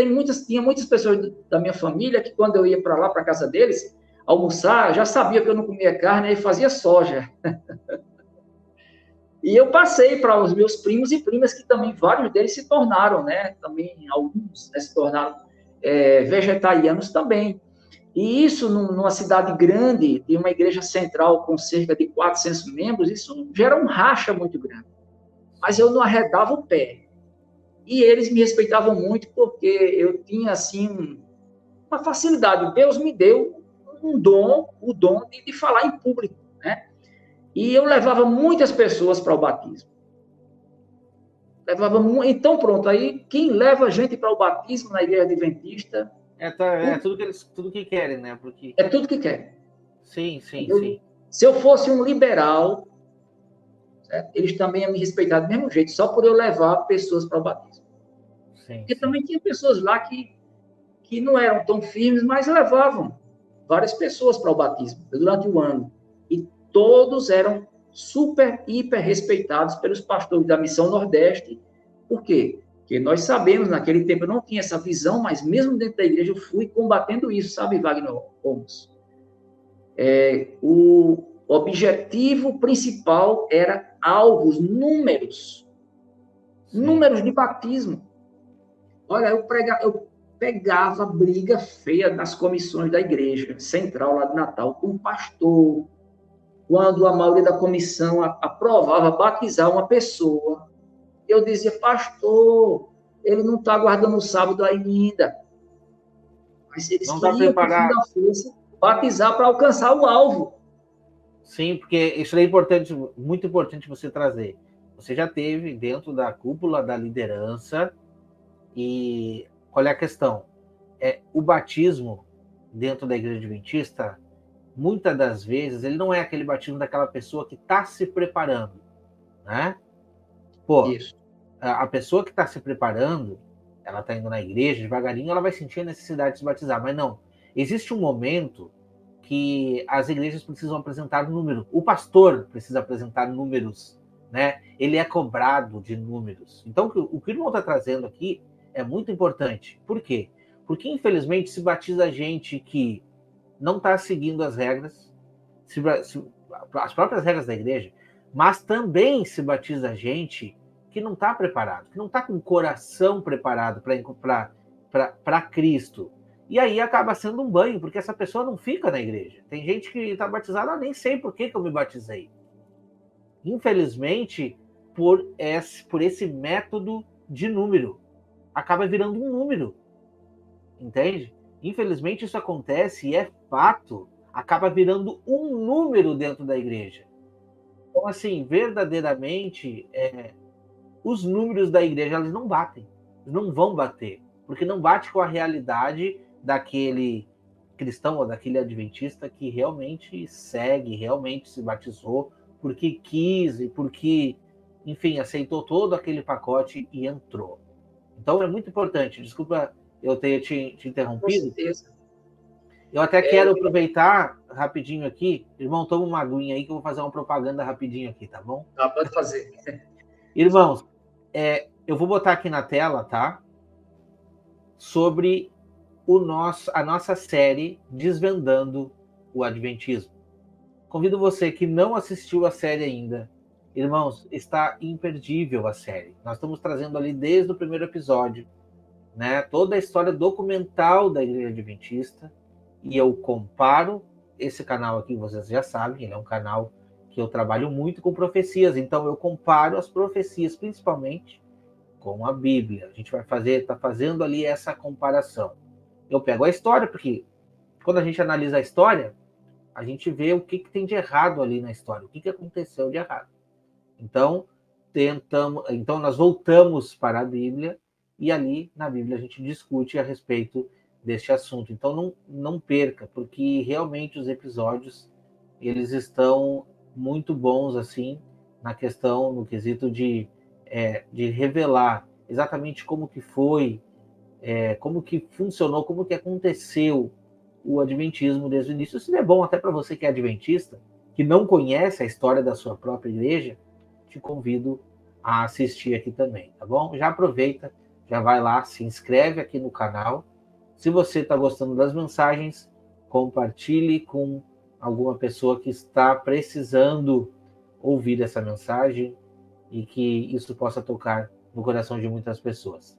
muitas pessoas da minha família que quando eu ia para lá, para casa deles, almoçar, já sabia que eu não comia carne, aí fazia soja. E eu passei para os meus primos e primas, que também vários deles se tornaram, né? Também alguns, né, se tornaram vegetarianos também. E isso, numa cidade grande, de uma igreja central com cerca de 400 membros, isso gera um racha muito grande. Mas eu não arredava o pé. E eles me respeitavam muito porque eu tinha, assim, uma facilidade. Deus me deu o dom de falar em público, né? E eu levava muitas pessoas para o batismo. Então, pronto, aí quem leva a gente para o batismo na igreja adventista... tudo que querem, né? Porque... é tudo que querem. Sim. Se eu fosse um liberal, certo? Eles também iam me respeitar do mesmo jeito, só por eu levar pessoas para o batismo. Porque também tinha pessoas lá que não eram tão firmes, mas levavam várias pessoas para o batismo durante o ano. E todos eram super, hiper respeitados pelos pastores da Missão Nordeste. Por quê? Porque nós sabemos, naquele tempo eu não tinha essa visão, mas mesmo dentro da igreja eu fui combatendo isso, sabe, Wagner Holmes? O objetivo principal era alvos, números de batismo. Olha, eu pegava briga feia nas comissões da igreja central lá de Natal com o pastor, quando a maioria da comissão aprovava batizar uma pessoa. Eu dizia, pastor, ele não está guardando o sábado ainda. Mas eles não queriam, por fim da força, batizar para alcançar o alvo. Sim, porque isso é importante, muito importante você trazer. Você já teve dentro da cúpula da liderança. E qual é a questão? O batismo dentro da igreja adventista, muitas das vezes, ele não é aquele batismo daquela pessoa que está se preparando, né? Isso. A pessoa que está se preparando, ela está indo na igreja, devagarinho, ela vai sentir a necessidade de se batizar, mas não. Existe um momento que as igrejas precisam apresentar números. O pastor precisa apresentar números, né? Ele é cobrado de números. Então, o que o irmão está trazendo aqui é muito importante. Por quê? Porque, infelizmente, se batiza gente que não está seguindo as regras, as próprias regras da igreja, mas também se batiza gente que não está preparado, que não está com o coração preparado para Cristo. E aí acaba sendo um banho, porque essa pessoa não fica na igreja. Tem gente que está batizada, nem sei por que eu me batizei. Infelizmente, por esse método de número. Acaba virando um número. Entende? Infelizmente, isso acontece e é fato. Acaba virando um número dentro da igreja. Então, assim, verdadeiramente, os números da igreja, eles não batem. Eles não vão bater. Porque não bate com a realidade daquele cristão ou daquele adventista que realmente segue, realmente se batizou, porque quis e porque, enfim, aceitou todo aquele pacote e entrou. Então, é muito importante. Desculpa eu ter te interrompido. Com certeza. Eu até quero aproveitar rapidinho aqui. Irmão, toma uma aguinha aí que eu vou fazer uma propaganda rapidinho aqui, tá bom? Tá, pode fazer. Irmãos, eu vou botar aqui na tela, tá? Sobre a nossa série Desvendando o Adventismo. Convido você que não assistiu a série ainda. Irmãos, está imperdível a série. Nós estamos trazendo ali desde o primeiro episódio, né, toda a história documental da Igreja Adventista. E eu comparo esse canal aqui, vocês já sabem, ele é um canal que eu trabalho muito com profecias. Então eu comparo as profecias, principalmente, com a Bíblia. A gente está fazendo ali essa comparação. Eu pego a história, porque quando a gente analisa a história, a gente vê o que tem de errado ali na história, o que aconteceu de errado. Então, nós voltamos para a Bíblia e ali na Bíblia a gente discute a respeito deste assunto. Então, não perca, porque realmente os episódios eles estão muito bons assim na questão, no quesito de revelar exatamente como que foi, como que funcionou, como que aconteceu o adventismo desde o início. Isso é bom até para você que é adventista, que não conhece a história da sua própria igreja. Te convido a assistir aqui também, tá bom? Já aproveita, já vai lá, se inscreve aqui no canal. Se você está gostando das mensagens, compartilhe com alguma pessoa que está precisando ouvir essa mensagem e que isso possa tocar no coração de muitas pessoas.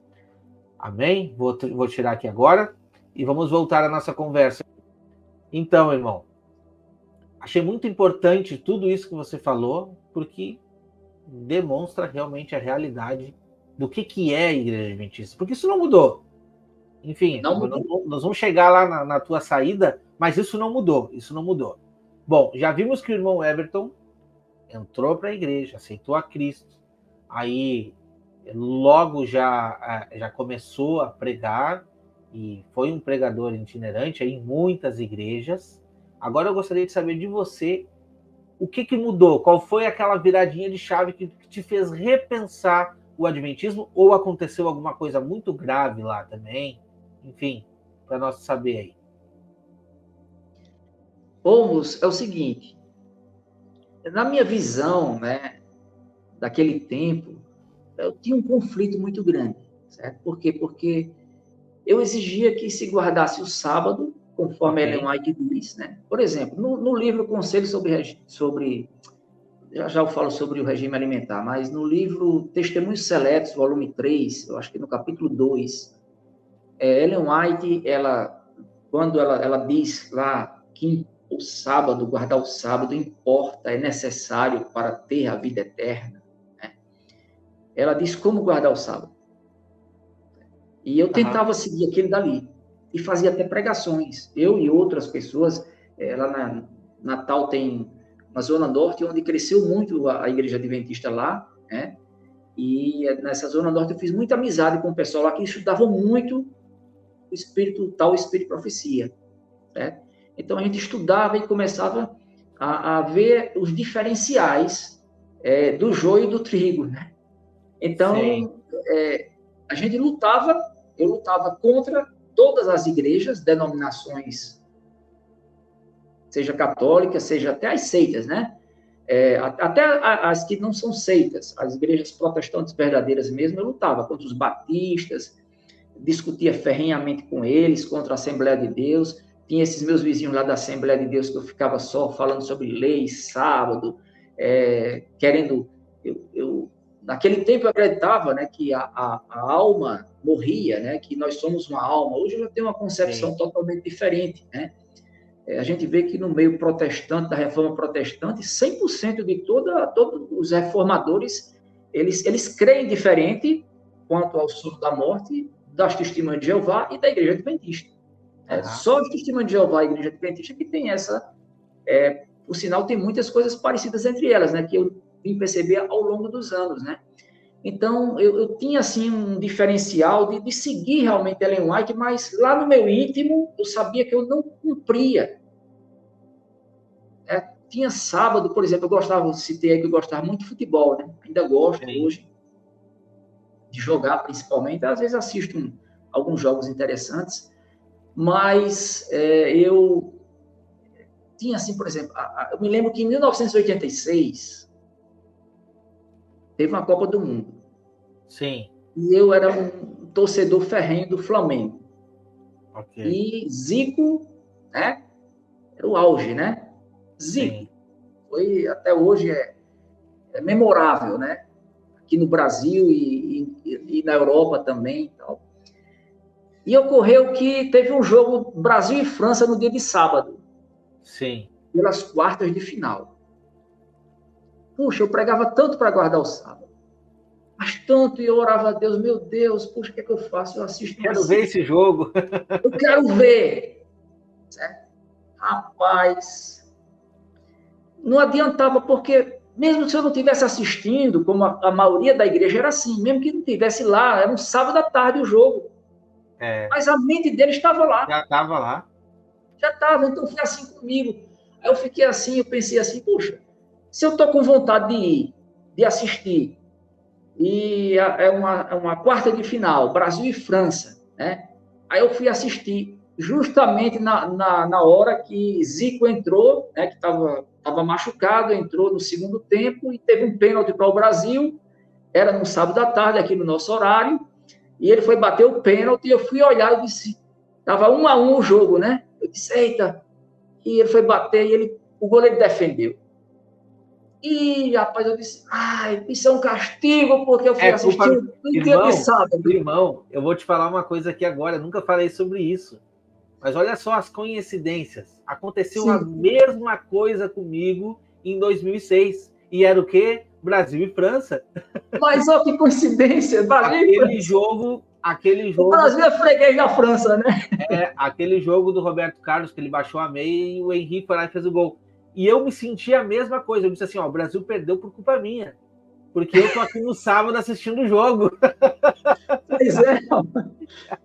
Amém? Vou tirar aqui agora e vamos voltar à nossa conversa. Então, irmão, achei muito importante tudo isso que você falou, porque demonstra realmente a realidade do que é a Igreja Adventista. Porque isso não mudou. Enfim, nós vamos chegar lá na tua saída, mas isso não mudou. Bom, já vimos que o irmão Everton entrou para a igreja, aceitou a Cristo. Aí, logo já começou a pregar e foi um pregador itinerante aí em muitas igrejas. Agora eu gostaria de saber de você o que mudou, qual foi aquela viradinha de chave que te fez repensar o adventismo, ou aconteceu alguma coisa muito grave lá também, enfim, para nós saber aí. Vamos, é o seguinte, na minha visão, né, daquele tempo, eu tinha um conflito muito grande, certo? Por quê? Porque eu exigia que se guardasse o sábado, conforme Ellen White diz, né? Por exemplo, no livro Conselho sobre já eu falo sobre o regime alimentar, mas no livro Testemunhos Seletos, volume 3, eu acho que no capítulo 2, Ellen White, quando ela diz lá que o sábado, guardar o sábado importa, é necessário para ter a vida eterna, né? Ela diz como guardar o sábado. E eu tentava seguir aquele dali. E fazia até pregações. Eu e outras pessoas, lá na Natal tem uma zona norte, onde cresceu muito a igreja adventista lá, né? E nessa zona norte eu fiz muita amizade com o pessoal lá que estudava muito o espírito de profecia, certo? Então a gente estudava e começava a ver os diferenciais do joio e do trigo, né? Então a gente eu lutava contra todas as igrejas, denominações, seja católicas, seja até as seitas, né? Até as que não são seitas, as igrejas protestantes verdadeiras mesmo, eu lutava contra os batistas, discutia ferrenhamente com eles, contra a Assembleia de Deus. Tinha esses meus vizinhos lá da Assembleia de Deus que eu ficava só falando sobre leis, sábado, querendo... naquele tempo eu acreditava, né, que a alma morria, né, que nós somos uma alma. Hoje eu já tenho uma concepção totalmente diferente, né? A gente vê que no meio protestante, da reforma protestante, 100% de todos os reformadores, eles creem diferente quanto ao sono da morte das Testemunhas de Jeová e da Igreja Adventista. Só as Testemunhas de Jeová e a Igreja Adventista que tem essa... por sinal, tem muitas coisas parecidas entre elas, né, que eu vim perceber ao longo dos anos, né? Então, eu tinha, assim, um diferencial de seguir realmente Ellen White, mas lá no meu íntimo, eu sabia que eu não cumpria. Tinha sábado, por exemplo, citei aí que eu gostava muito de futebol, né? Ainda gosto hoje de jogar, principalmente. Às vezes assisto alguns jogos interessantes, mas eu tinha, assim, por exemplo, eu me lembro que em 1986 teve uma Copa do Mundo. Sim. E eu era um torcedor ferrenho do Flamengo. Okay. E Zico, né? Era o auge, né? Zico. Sim. Foi, até hoje, é memorável, né? Aqui no Brasil e na Europa também. E tal. E ocorreu que teve um jogo Brasil e França no dia de sábado. Sim. Pelas quartas de final. Puxa, eu pregava tanto para guardar o sábado. Mas tanto, e eu orava a Deus, meu Deus, puxa, o que é que eu faço? Eu assisto. Quero ver esse jogo. Eu quero ver. Certo? Rapaz, não adiantava, porque mesmo se eu não estivesse assistindo, como a maioria da igreja era assim, mesmo que não estivesse lá, era um sábado à tarde o jogo. Mas a mente dele estava lá. Já estava lá. Já estava, então foi assim comigo. Aí eu fiquei assim, eu pensei assim, puxa, se eu estou com vontade de ir, de assistir, e é uma quarta de final, Brasil e França, né? Aí eu fui assistir, justamente na hora que Zico entrou, né, que estava machucado, entrou no segundo tempo e teve um pênalti para o Brasil, era no sábado à tarde, aqui no nosso horário, e ele foi bater o pênalti, e eu fui olhar e disse, estava 1-1 o jogo, né? Eu disse, eita, e ele foi bater e o goleiro defendeu. E, rapaz, eu disse, isso é um castigo, porque eu fui assistir no dia de sábado. Irmão, eu vou te falar uma coisa aqui agora, eu nunca falei sobre isso. Mas olha só as coincidências. Aconteceu a mesma coisa comigo em 2006. E era o quê? Brasil e França. Mas olha que coincidência. Aquele jogo... O Brasil é freguês da França, né? Aquele jogo do Roberto Carlos, que ele baixou a meia e o Henrique foi lá e fez o gol. E eu me senti a mesma coisa. Eu disse assim, o Brasil perdeu por culpa minha. Porque eu tô aqui no sábado assistindo o jogo. Pois é.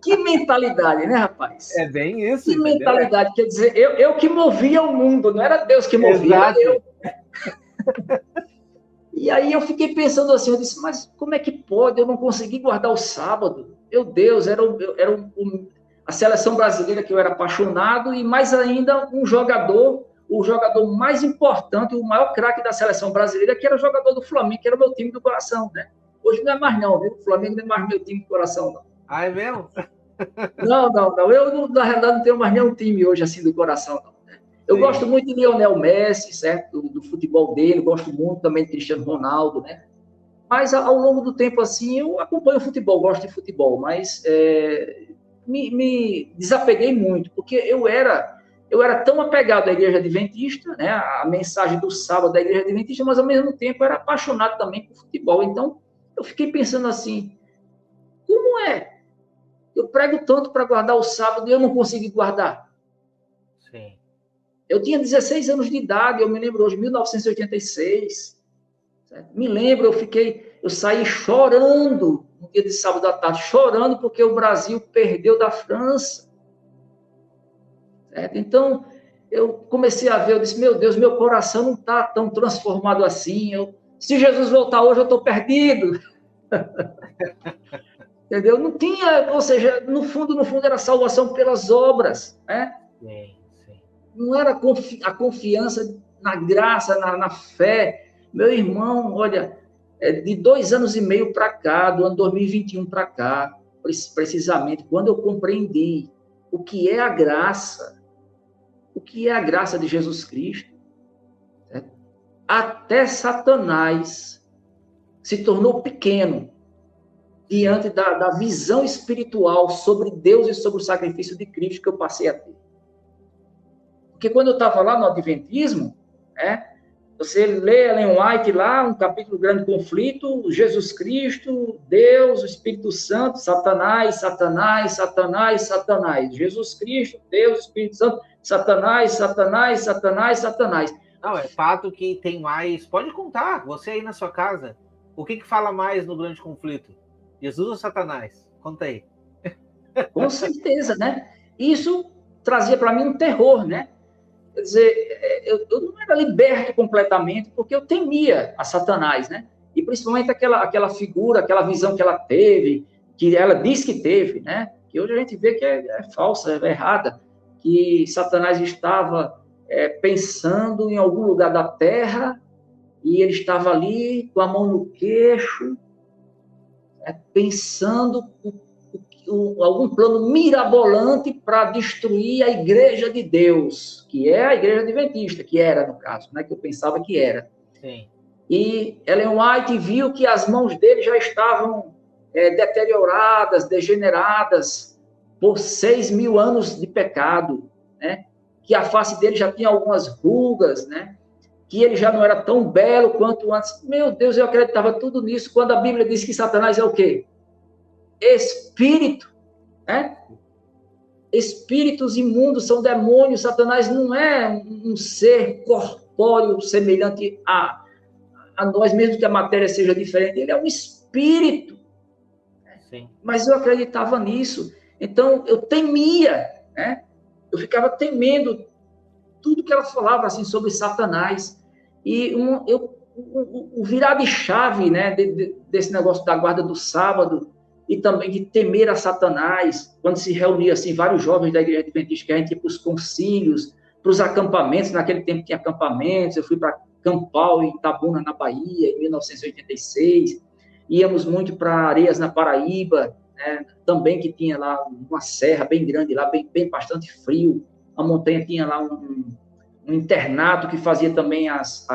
Que mentalidade, né, rapaz? É bem isso. Que mentalidade. Quer dizer, eu que movia o mundo, não era Deus que movia, era eu. E aí eu fiquei pensando assim, eu disse, mas como é que pode? Eu não consegui guardar o sábado. Meu Deus, a seleção brasileira que eu era apaixonado e mais ainda o jogador mais importante, o maior craque da seleção brasileira, que era o jogador do Flamengo, que era o meu time do coração, né? Hoje não é mais não, viu? O Flamengo não é mais meu time do coração, não. É mesmo? Não. Eu, na realidade, não tenho mais nenhum time hoje, assim, do coração, não. Eu gosto muito de Lionel Messi, certo? Do futebol dele, gosto muito também de Cristiano Ronaldo, né? Mas, ao longo do tempo, assim, eu acompanho o futebol, gosto de futebol, mas me desapeguei muito, porque eu era tão apegado à Igreja Adventista, né? A mensagem do sábado da Igreja Adventista, mas, ao mesmo tempo, era apaixonado também por futebol. Então, eu fiquei pensando assim, como é? Eu prego tanto para guardar o sábado e eu não consegui guardar. Sim. Eu tinha 16 anos de idade, eu me lembro hoje, 1986. Certo? Me lembro, eu saí chorando no dia de sábado à tarde, chorando porque o Brasil perdeu da França. Certo? Então, eu comecei a ver, eu disse, meu Deus, meu coração não está tão transformado assim. Se Jesus voltar hoje, eu estou perdido. Entendeu? Não tinha, ou seja, no fundo era salvação pelas obras, né? Sim. Não era a confiança na graça, na fé. Meu irmão, olha, de 2 anos e meio para cá, do ano 2021 para cá, precisamente quando eu compreendi o que é a graça de Jesus Cristo, certo? Até Satanás se tornou pequeno diante da visão espiritual sobre Deus e sobre o sacrifício de Cristo que eu passei a ter. Porque quando eu estava lá no Adventismo, você lê Ellen White lá, um capítulo Grande Conflito, Jesus Cristo, Deus, o Espírito Santo, Satanás, Satanás, Satanás, Satanás. Jesus Cristo, Deus, Espírito Santo, Satanás, Satanás, Satanás, Satanás. Não, é fato que tem mais... Pode contar, você aí na sua casa. O que fala mais no Grande Conflito? Jesus ou Satanás? Conta aí. Com certeza, né? Isso trazia para mim um terror, né? Quer dizer, eu não era liberto completamente, porque eu temia a Satanás, né? E principalmente aquela figura, aquela visão que ela teve, que ela disse que teve, né? Que hoje a gente vê que é falsa, é errada, que Satanás estava pensando em algum lugar da terra e ele estava ali com a mão no queixo, pensando algum plano mirabolante para destruir a igreja de Deus, que é a igreja adventista, que era, no caso, né, que eu pensava que era. Sim. E Ellen White viu que as mãos dele já estavam deterioradas, degeneradas, por 6.000 anos de pecado, né? Que a face dele já tinha algumas rugas, né? Que ele já não era tão belo quanto antes. Meu Deus, eu acreditava tudo nisso, quando a Bíblia diz que Satanás é o quê? Espírito, né? Espíritos imundos são demônios. Satanás não é um ser corpóreo semelhante a nós, mesmo que a matéria seja diferente. Ele é um espírito. Sim. Mas eu acreditava nisso. Então, eu temia, né? Eu ficava temendo tudo que ela falava assim, sobre Satanás. E o virar de chave, né, desse negócio da guarda do sábado, e também de temer a Satanás, quando se reunia assim, vários jovens da igreja adventista, que a gente ia para os concílios, para os acampamentos. Naquele tempo tinha acampamentos. Eu fui para Campal, em Itabuna, na Bahia, em 1986. Íamos muito para Areias, na Paraíba, né? Também, que tinha lá uma serra bem grande, lá bem bastante frio. A montanha tinha lá um internato que fazia também as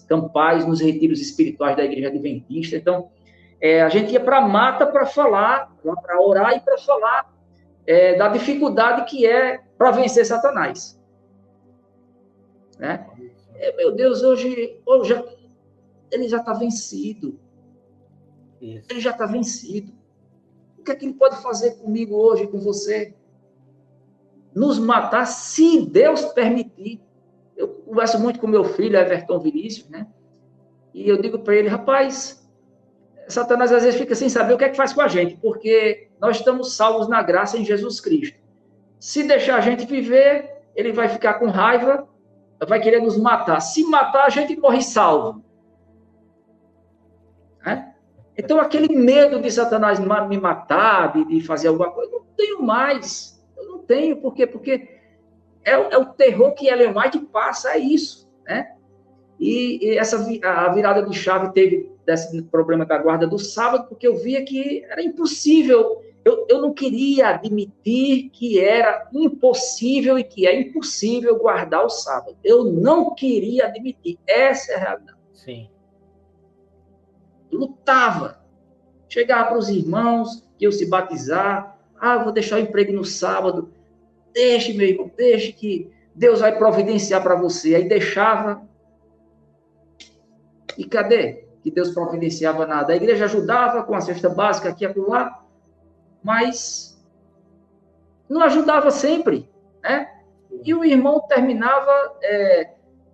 campais nos retiros espirituais da igreja adventista. Então, a gente ia para a mata para falar, para orar e para falar da dificuldade que é para vencer Satanás. Né? Meu Deus, hoje ele já está vencido. Isso. Ele já está vencido. O que é que ele pode fazer comigo hoje, com você? Nos matar, se Deus permitir. Eu converso muito com meu filho, Everton Vinícius, né? E eu digo para ele, rapaz, Satanás às vezes fica sem saber o que é que faz com a gente, porque nós estamos salvos na graça em Jesus Cristo. Se deixar a gente viver, ele vai ficar com raiva, vai querer nos matar. Se matar, a gente morre salvo. Né? Então, aquele medo de Satanás me matar, de fazer alguma coisa, eu não tenho mais. Eu não tenho. Por quê? Porque é o terror que Ellen White passa, é isso. Né? E a virada de chave teve desse problema da guarda do sábado, porque eu via que era impossível. Eu não queria admitir que era impossível e que é impossível guardar o sábado. Eu não queria admitir. Essa é a realidade. Sim. Lutava. Chegava para os irmãos que iam se batizar. Eu vou deixar o emprego no sábado. Deixe, meu irmão, deixe que Deus vai providenciar para você. Aí deixava. E cadê? Que Deus providenciava nada. A igreja ajudava com a cesta básica aqui e acolá, mas não ajudava sempre, né? E o irmão terminava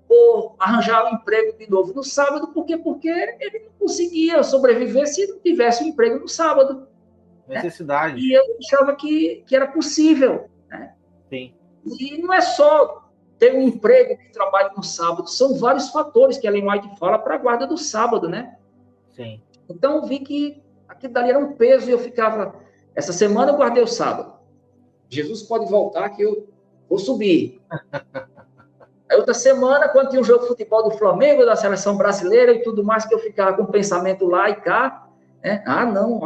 por arranjar um emprego de novo no sábado, porque ele não conseguia sobreviver se não tivesse um emprego no sábado. Necessidade. Né? E eu achava que era possível. Né? Sim. E não é só ter um emprego de trabalho no sábado, são vários fatores que a Ellen White fala para a guarda do sábado, né? Sim. Então, eu vi que aquilo dali era um peso e eu ficava... Essa semana eu guardei o sábado. Jesus pode voltar que eu vou subir. Aí outra semana, quando tinha um jogo de futebol do Flamengo, da seleção brasileira e tudo mais, que eu ficava com o pensamento lá e cá, né? Não,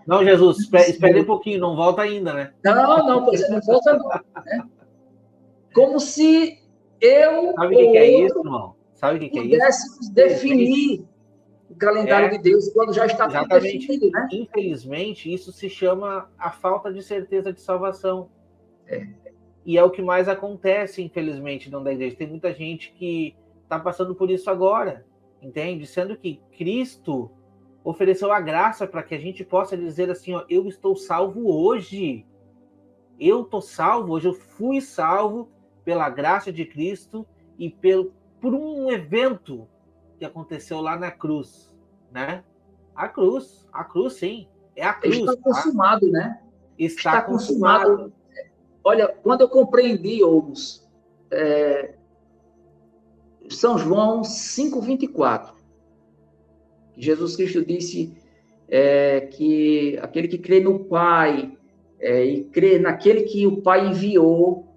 Não, Jesus, espere um pouquinho, não volta ainda, né? Não, pois é, não volta não, né? Como se eu Sabe o ou que é isso, outro irmão? Sabe o que é isso? pudéssemos definir o calendário de Deus quando já está tudo Exatamente. definido, né? Infelizmente, isso se chama a falta de certeza de salvação. É. E é o que mais acontece, infelizmente, dentro da igreja. Tem muita gente que está passando por isso agora, entende? Sendo que Cristo ofereceu a graça para que a gente possa dizer assim, ó, eu estou salvo hoje. Eu estou salvo hoje, eu fui salvo pela graça de Cristo e por um evento que aconteceu lá na cruz, né? A cruz, sim, é a cruz. Está consumado, tá? né? Está consumado. Olha, quando eu compreendi, Ogos, São João 5,24, Jesus Cristo disse que aquele que crê no Pai e crê naquele que o Pai enviou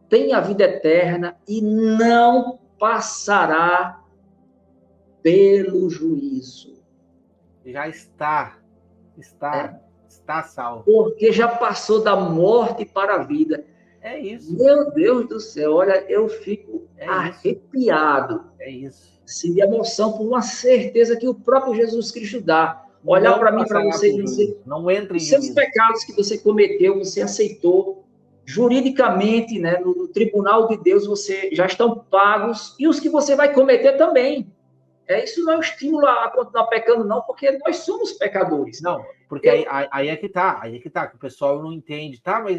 tem a vida eterna e não passará pelo juízo. Já está salvo. Porque já passou da morte para a vida. É isso. Meu Deus do céu, olha, eu fico arrepiado. É isso. Assim, de emoção por uma certeza que o próprio Jesus Cristo dá. Olhar para mim, para você e dizer, não entra em os seus pecados que você cometeu, você aceitou, juridicamente, né, no tribunal de Deus, você já estão pagos, e os que você vai cometer também. Isso não é um estímulo a continuar pecando, não, porque nós somos pecadores. Não, porque aí é que tá, que o pessoal não entende, tá? Mas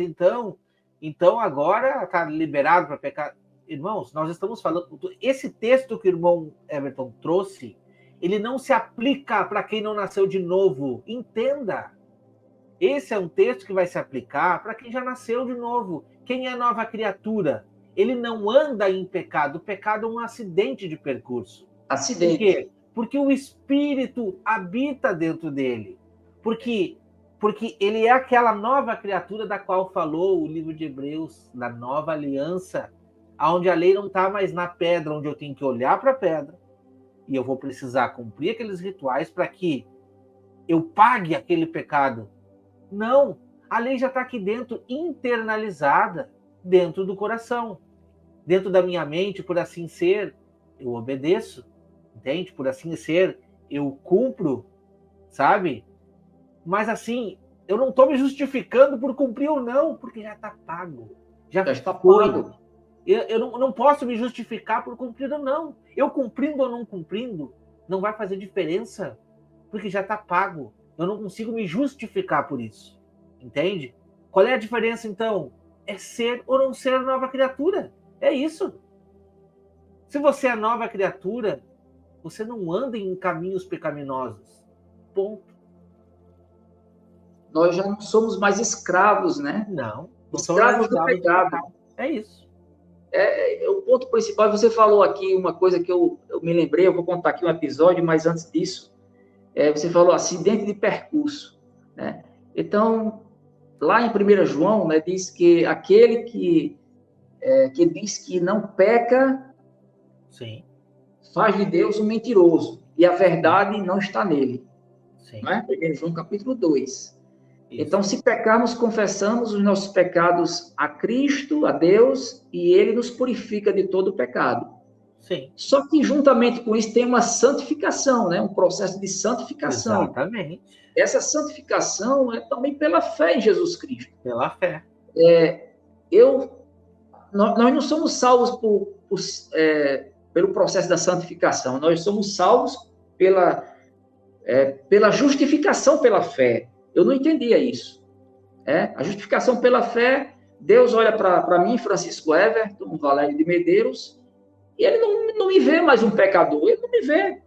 então agora tá liberado para pecar. Irmãos, nós estamos falando, esse texto que o irmão Everton trouxe, ele não se aplica para quem não nasceu de novo. Entenda. Esse é um texto que vai se aplicar para quem já nasceu de novo. Quem é nova criatura? Ele não anda em pecado. O pecado é um acidente de percurso. Acidente. Por quê? Porque o Espírito habita dentro dele. Porque ele é aquela nova criatura da qual falou o livro de Hebreus, da nova aliança, onde a lei não está mais na pedra, onde eu tenho que olhar para a pedra e eu vou precisar cumprir aqueles rituais para que eu pague aquele pecado. Não, a lei já está aqui dentro, internalizada, dentro do coração, dentro da minha mente, por assim ser, eu obedeço, entende? Por assim ser, eu cumpro, sabe? Mas assim, eu não estou me justificando por cumprir ou não, porque já está pago. Já está pago. Eu não posso me justificar por cumprir ou não. Eu cumprindo ou não cumprindo, não vai fazer diferença, porque já está pago. Eu não consigo me justificar por isso. Entende? Qual é a diferença, então? É ser ou não ser nova criatura. É isso. Se você é nova criatura, você não anda em caminhos pecaminosos. Ponto. Nós já não somos mais escravos, né? Não escravos do pecado. É isso. O ponto principal, você falou aqui uma coisa que eu me lembrei, eu vou contar aqui um episódio, mas antes disso, você falou acidente de percurso, né? Então, lá em 1 João, né, diz que aquele que diz que não peca, sim, faz de Deus um mentiroso, e a verdade não está nele. Sim. Não é? 1 João capítulo 2. Isso. Então, se pecarmos, confessamos os nossos pecados a Cristo, a Deus, e Ele nos purifica de todo o pecado. Sim. Só que, juntamente com isso, tem uma santificação, né? Um processo de santificação. Exatamente. Essa santificação é também pela fé em Jesus Cristo. Pela fé. Nós não somos salvos pelo processo da santificação, nós somos salvos pela justificação pela fé. Eu não entendia isso. A justificação pela fé, Deus olha para mim, Francisco Everton, Valério de Medeiros, e ele não me vê mais um pecador, ele não me vê.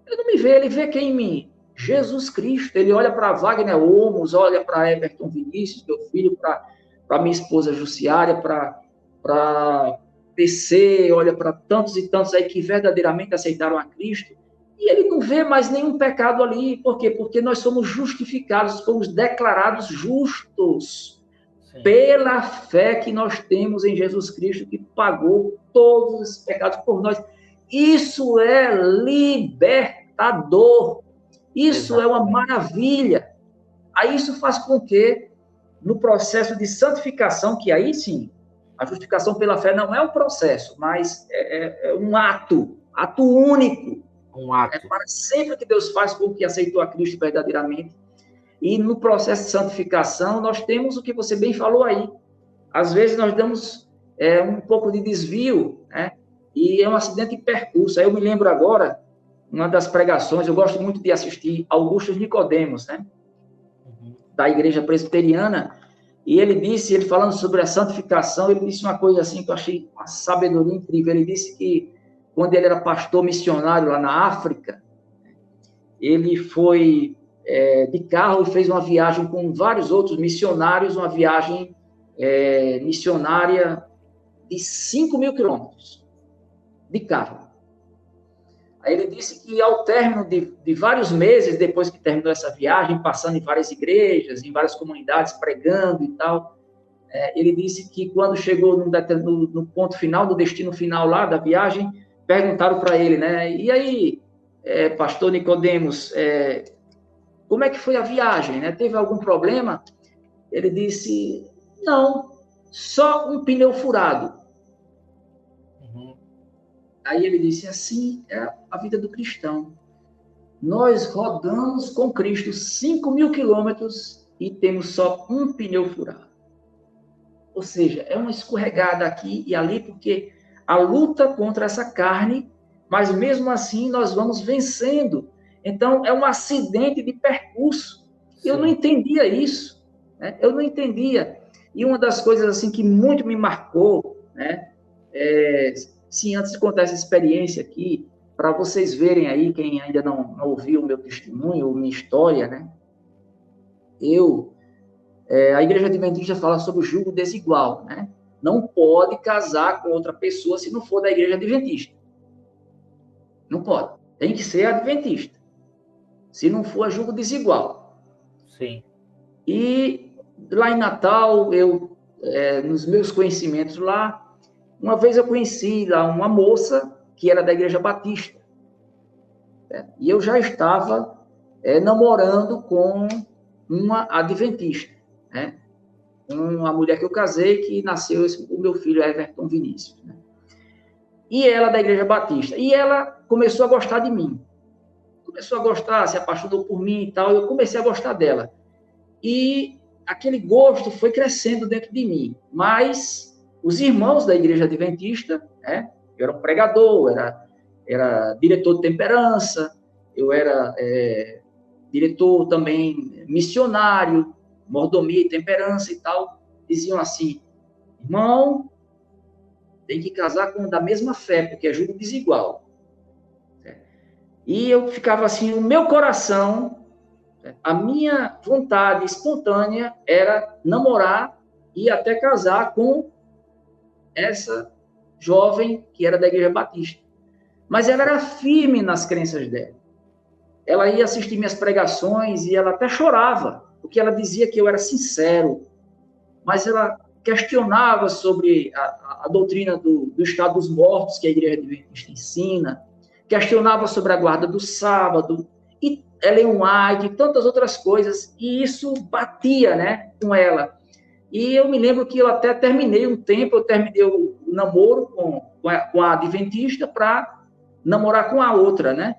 Ele vê quem em mim? Jesus Cristo. Ele olha para Wagner Olmos, olha para Everton Vinícius, meu filho, para minha esposa Jussiária, para PC, olha para tantos e tantos aí que verdadeiramente aceitaram a Cristo, e ele não vê mais nenhum pecado ali. Por quê? Porque nós somos justificados, fomos declarados justos. Sim. Pela fé que nós temos em Jesus Cristo, que pagou todos os pecados por nós. Isso é libertador. Isso é uma maravilha. Aí isso faz com que, no processo de santificação, que aí sim, a justificação pela fé não é um processo, mas é um ato único. Um ato. É para sempre que Deus faz com que aceitou a Cristo verdadeiramente. E no processo de santificação, nós temos o que você bem falou aí. Às vezes nós damos um pouco de desvio, né? E é um acidente de percurso. Aí eu me lembro agora, uma das pregações, eu gosto muito de assistir Augusto Nicodemos, né? Da igreja presbiteriana, e ele falando sobre a santificação, ele disse uma coisa assim que eu achei uma sabedoria incrível. Ele disse que quando ele era pastor missionário lá na África, ele foi de carro e fez uma viagem com vários outros missionários, uma viagem missionária de 5.000 quilômetros de carro. Aí ele disse que ao término de vários meses, depois que terminou essa viagem, passando em várias igrejas, em várias comunidades, pregando e tal, ele disse que quando chegou no ponto final, no destino final lá da viagem, perguntaram para ele, né? E aí, pastor Nicodemos, como é que foi a viagem, né? Teve algum problema? Ele disse, não, só um pneu furado. Aí ele disse, assim é a vida do cristão. Nós rodamos com Cristo 5.000 quilômetros e temos só um pneu furado. Ou seja, é uma escorregada aqui e ali, porque a luta contra essa carne, mas mesmo assim nós vamos vencendo. Então, é um acidente de percurso. Sim. Eu não entendia isso, né? Eu não entendia. E uma das coisas assim que muito me marcou, né? Sim, antes de contar essa experiência aqui, para vocês verem aí, quem ainda não ouviu o meu testemunho, minha história, né? A Igreja Adventista fala sobre o jugo desigual, né? Não pode casar com outra pessoa se não for da Igreja Adventista. Não pode. Tem que ser adventista. Se não for, é jugo desigual. Sim. E lá em Natal, nos meus conhecimentos lá, uma vez eu conheci lá uma moça que era da Igreja Batista. E eu já estava namorando com uma adventista, né? Uma mulher que eu casei, que nasceu o meu filho, Everton Vinícius. Né? E ela da Igreja Batista. E ela começou a gostar de mim. Começou a gostar, se apaixonou por mim e tal, e eu comecei a gostar dela. E aquele gosto foi crescendo dentro de mim. Mas os irmãos da Igreja Adventista, né? Eu era um pregador, era diretor de temperança, eu era diretor também missionário, mordomia e temperança e tal, diziam assim, irmão, tem que casar com da mesma fé, porque é jugo desigual. E eu ficava assim, o meu coração, a minha vontade espontânea era namorar e até casar com essa jovem que era da Igreja Batista. Mas ela era firme nas crenças dela. Ela ia assistir minhas pregações e ela até chorava, porque ela dizia que eu era sincero, mas ela questionava sobre a doutrina do estado dos mortos, que a Igreja Adventista ensina, questionava sobre a guarda do sábado, e Ellen White, e tantas outras coisas, e isso batia, né, com ela. E eu me lembro que eu até terminei um tempo, eu terminei o namoro com a Adventista para namorar com a outra, né?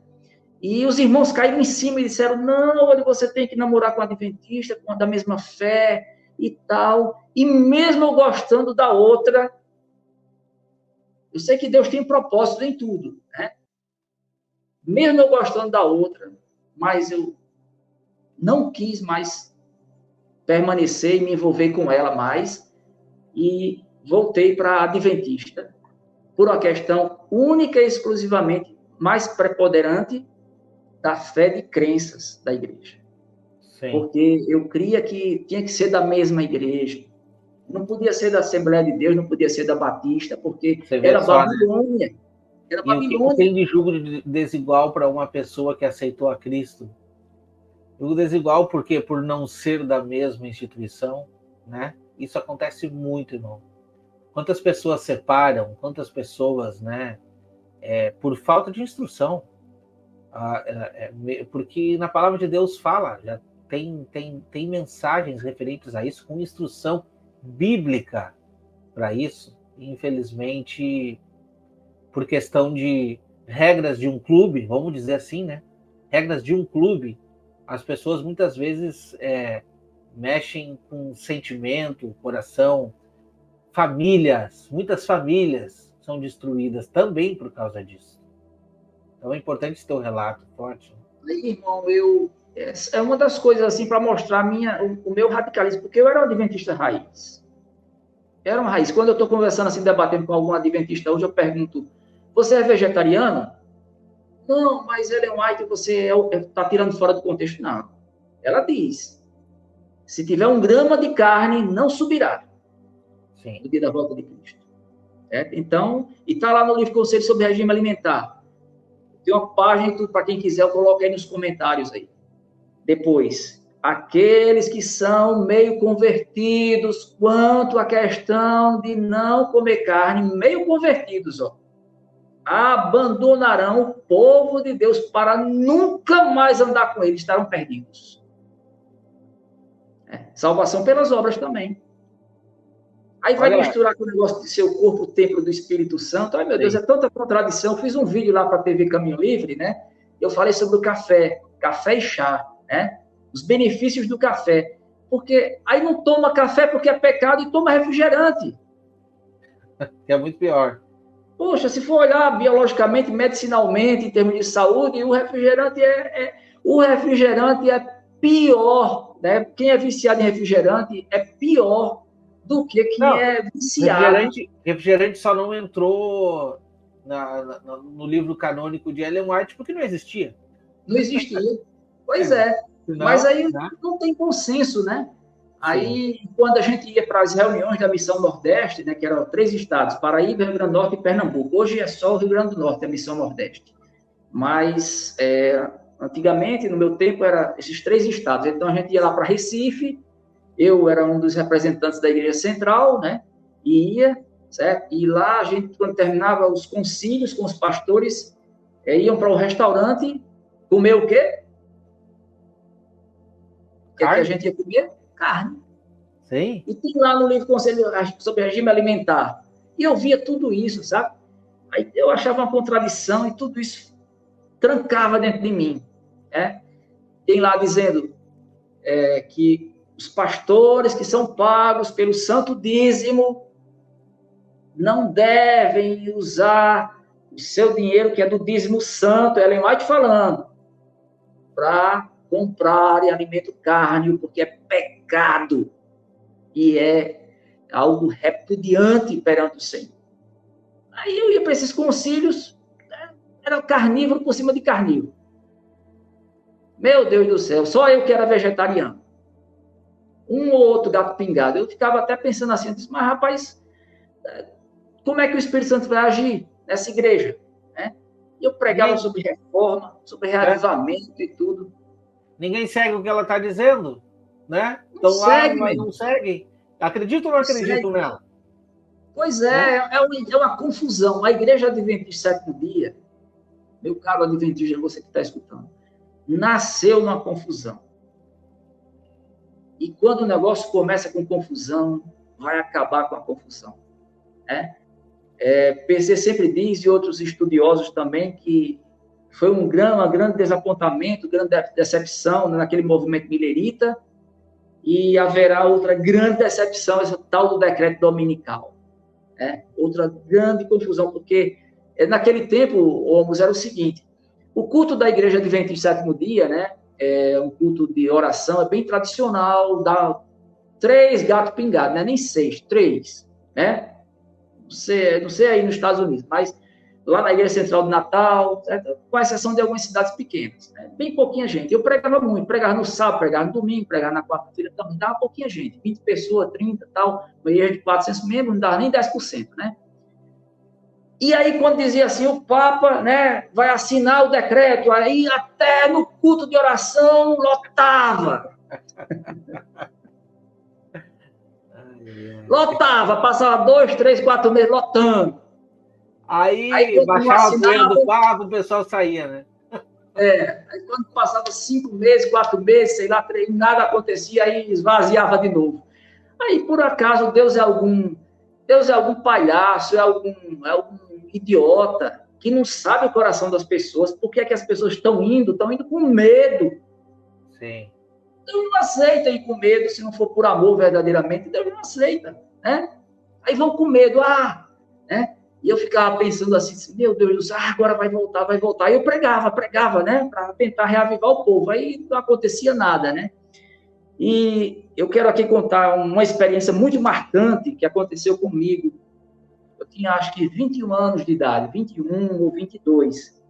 E os irmãos caíram em cima e disseram, não, olha, você tem que namorar com a Adventista, com a da mesma fé e tal. E mesmo eu gostando da outra, eu sei que Deus tem propósito em tudo, né? Mesmo eu gostando da outra, mas eu não quis mais permanecer e me envolver com ela mais e voltei para a Adventista por uma questão única e exclusivamente mais preponderante da fé de crenças da igreja. Sim. Porque eu cria que tinha que ser da mesma igreja. Não podia ser da Assembleia de Deus, não podia ser da Batista, porque era Babilônia. Né? Era Babilônia. O que tem de jugo desigual para uma pessoa que aceitou a Cristo? Jugo desigual por quê? Por não ser da mesma instituição, né? Isso acontece muito, irmão. Quantas pessoas separam, quantas pessoas, né? Por falta de instrução. Porque na palavra de Deus fala, já tem mensagens referentes a isso, com instrução bíblica para isso. Infelizmente, por questão de regras de um clube, vamos dizer assim, né? Regras de um clube, as pessoas muitas vezes mexem com sentimento, coração, muitas famílias são destruídas também por causa disso. Então é importante esse teu relato forte. Irmão, é uma das coisas assim para mostrar o meu radicalismo, porque eu era um adventista raiz. Era uma raiz. Quando eu estou conversando assim, debatendo com algum adventista hoje, eu pergunto: você é vegetariano? Não, mas Ellen White, você está tirando fora do contexto. Não. Ela diz: se tiver 1 grama de carne, não subirá. Sim. No dia da volta de Cristo. Então, e está lá no livro Conselho sobre Regime Alimentar. Tem uma página, para quem quiser, eu coloco aí nos comentários aí. Depois, aqueles que são meio convertidos quanto à questão de não comer carne, meio convertidos, abandonarão o povo de Deus para nunca mais andar com ele, estarão perdidos. Salvação pelas obras também. Aí vai misturar com o negócio de ser o corpo, o templo do Espírito Santo. Ai, meu Deus, é tanta contradição. Eu fiz um vídeo lá para a TV Caminho Livre, né? Eu falei sobre o café e chá, né? Os benefícios do café. Porque aí não toma café porque é pecado e toma refrigerante. Que é muito pior. Poxa, se for olhar biologicamente, medicinalmente, em termos de saúde, o refrigerante é pior, né? Quem é viciado em refrigerante é pior do que quem é viciado. Refrigerante só não entrou no livro canônico de Ellen White porque não existia. Não existia. Pois é. Mas aí não tem consenso, né? Aí, quando a gente ia para as reuniões da Missão Nordeste, né, que eram 3 estados, Paraíba, Rio Grande do Norte e Pernambuco. Hoje é só o Rio Grande do Norte, a Missão Nordeste. Mas, antigamente, no meu tempo, eram esses 3 estados. Então, a gente ia lá para Recife, eu era um dos representantes da Igreja Central, né? E ia, certo? E lá, a gente, quando terminava os concílios com os pastores, iam para o restaurante comer o quê? O que a gente ia comer? Carne. Sim. E tem lá no livro Conselho sobre Regime Alimentar. E eu via tudo isso, sabe? Aí eu achava uma contradição e tudo isso trancava dentro de mim. Né? Tem lá dizendo que os pastores que são pagos pelo santo dízimo não devem usar o seu dinheiro, que é do dízimo santo, Ellen White falando, para comprar alimento carne, porque é pecado e é algo repudiante perante o Senhor. Aí eu ia para esses concílios, era carnívoro por cima de carnívoro. Meu Deus do céu, só eu que era vegetariano. Um ou outro gato pingado. Eu ficava até pensando assim, disse, mas rapaz, como é que o Espírito Santo vai agir nessa igreja? Né? E eu pregava sobre reforma, sobre reavivamento e tudo. Ninguém segue o que ela está dizendo, né? Estão lá, mas não seguem. Acreditam ou não acreditam nela? Pois é, é uma confusão. A igreja adventista do sétimo dia, meu caro adventista, você que está escutando, nasceu numa confusão. E quando o negócio começa com confusão, vai acabar com a confusão. Né? PC sempre diz, e outros estudiosos também, que foi um grande desapontamento, grande decepção naquele movimento milerita, e haverá outra grande decepção, esse tal do decreto dominical. Outra grande confusão, porque naquele tempo, Omos, era o seguinte, o culto da igreja adventista sétimo dia, né, é um culto de oração, é bem tradicional, dá 3 gatos pingados, né, nem 6, 3, né, não sei aí nos Estados Unidos, mas lá na Igreja Central de Natal, certo? Com exceção de algumas cidades pequenas, né? Bem pouquinha gente. Eu pregava muito, pregava no sábado, pregava no domingo, pregava na quarta-feira, também dava pouquinha gente, 20 pessoas, 30, tal, uma igreja de 400 membros, não dava nem 10%, né? E aí, quando dizia assim, o Papa, né, vai assinar o decreto, aí até no culto de oração lotava. Lotava, passava 2, 3, 4 meses lotando. Aí baixava a poeira do Papa, o pessoal saía, né? Aí quando passava 5 meses, 4 meses, sei lá, 3, nada acontecia, aí esvaziava de novo. Aí, por acaso, Deus é algum palhaço, é algum idiota que não sabe o coração das pessoas. Por que é que as pessoas estão indo? Estão indo com medo. Sim. Deus não aceita ir com medo se não for por amor verdadeiramente. Deus não aceita, né? Aí vão com medo, né? E eu ficava pensando assim, meu Deus, agora vai voltar, vai voltar. E eu pregava, né? Para tentar reavivar o povo. Aí não acontecia nada, né? E eu quero aqui contar uma experiência muito marcante que aconteceu comigo. Eu tinha, acho que, 21 anos de idade, 21 ou 22.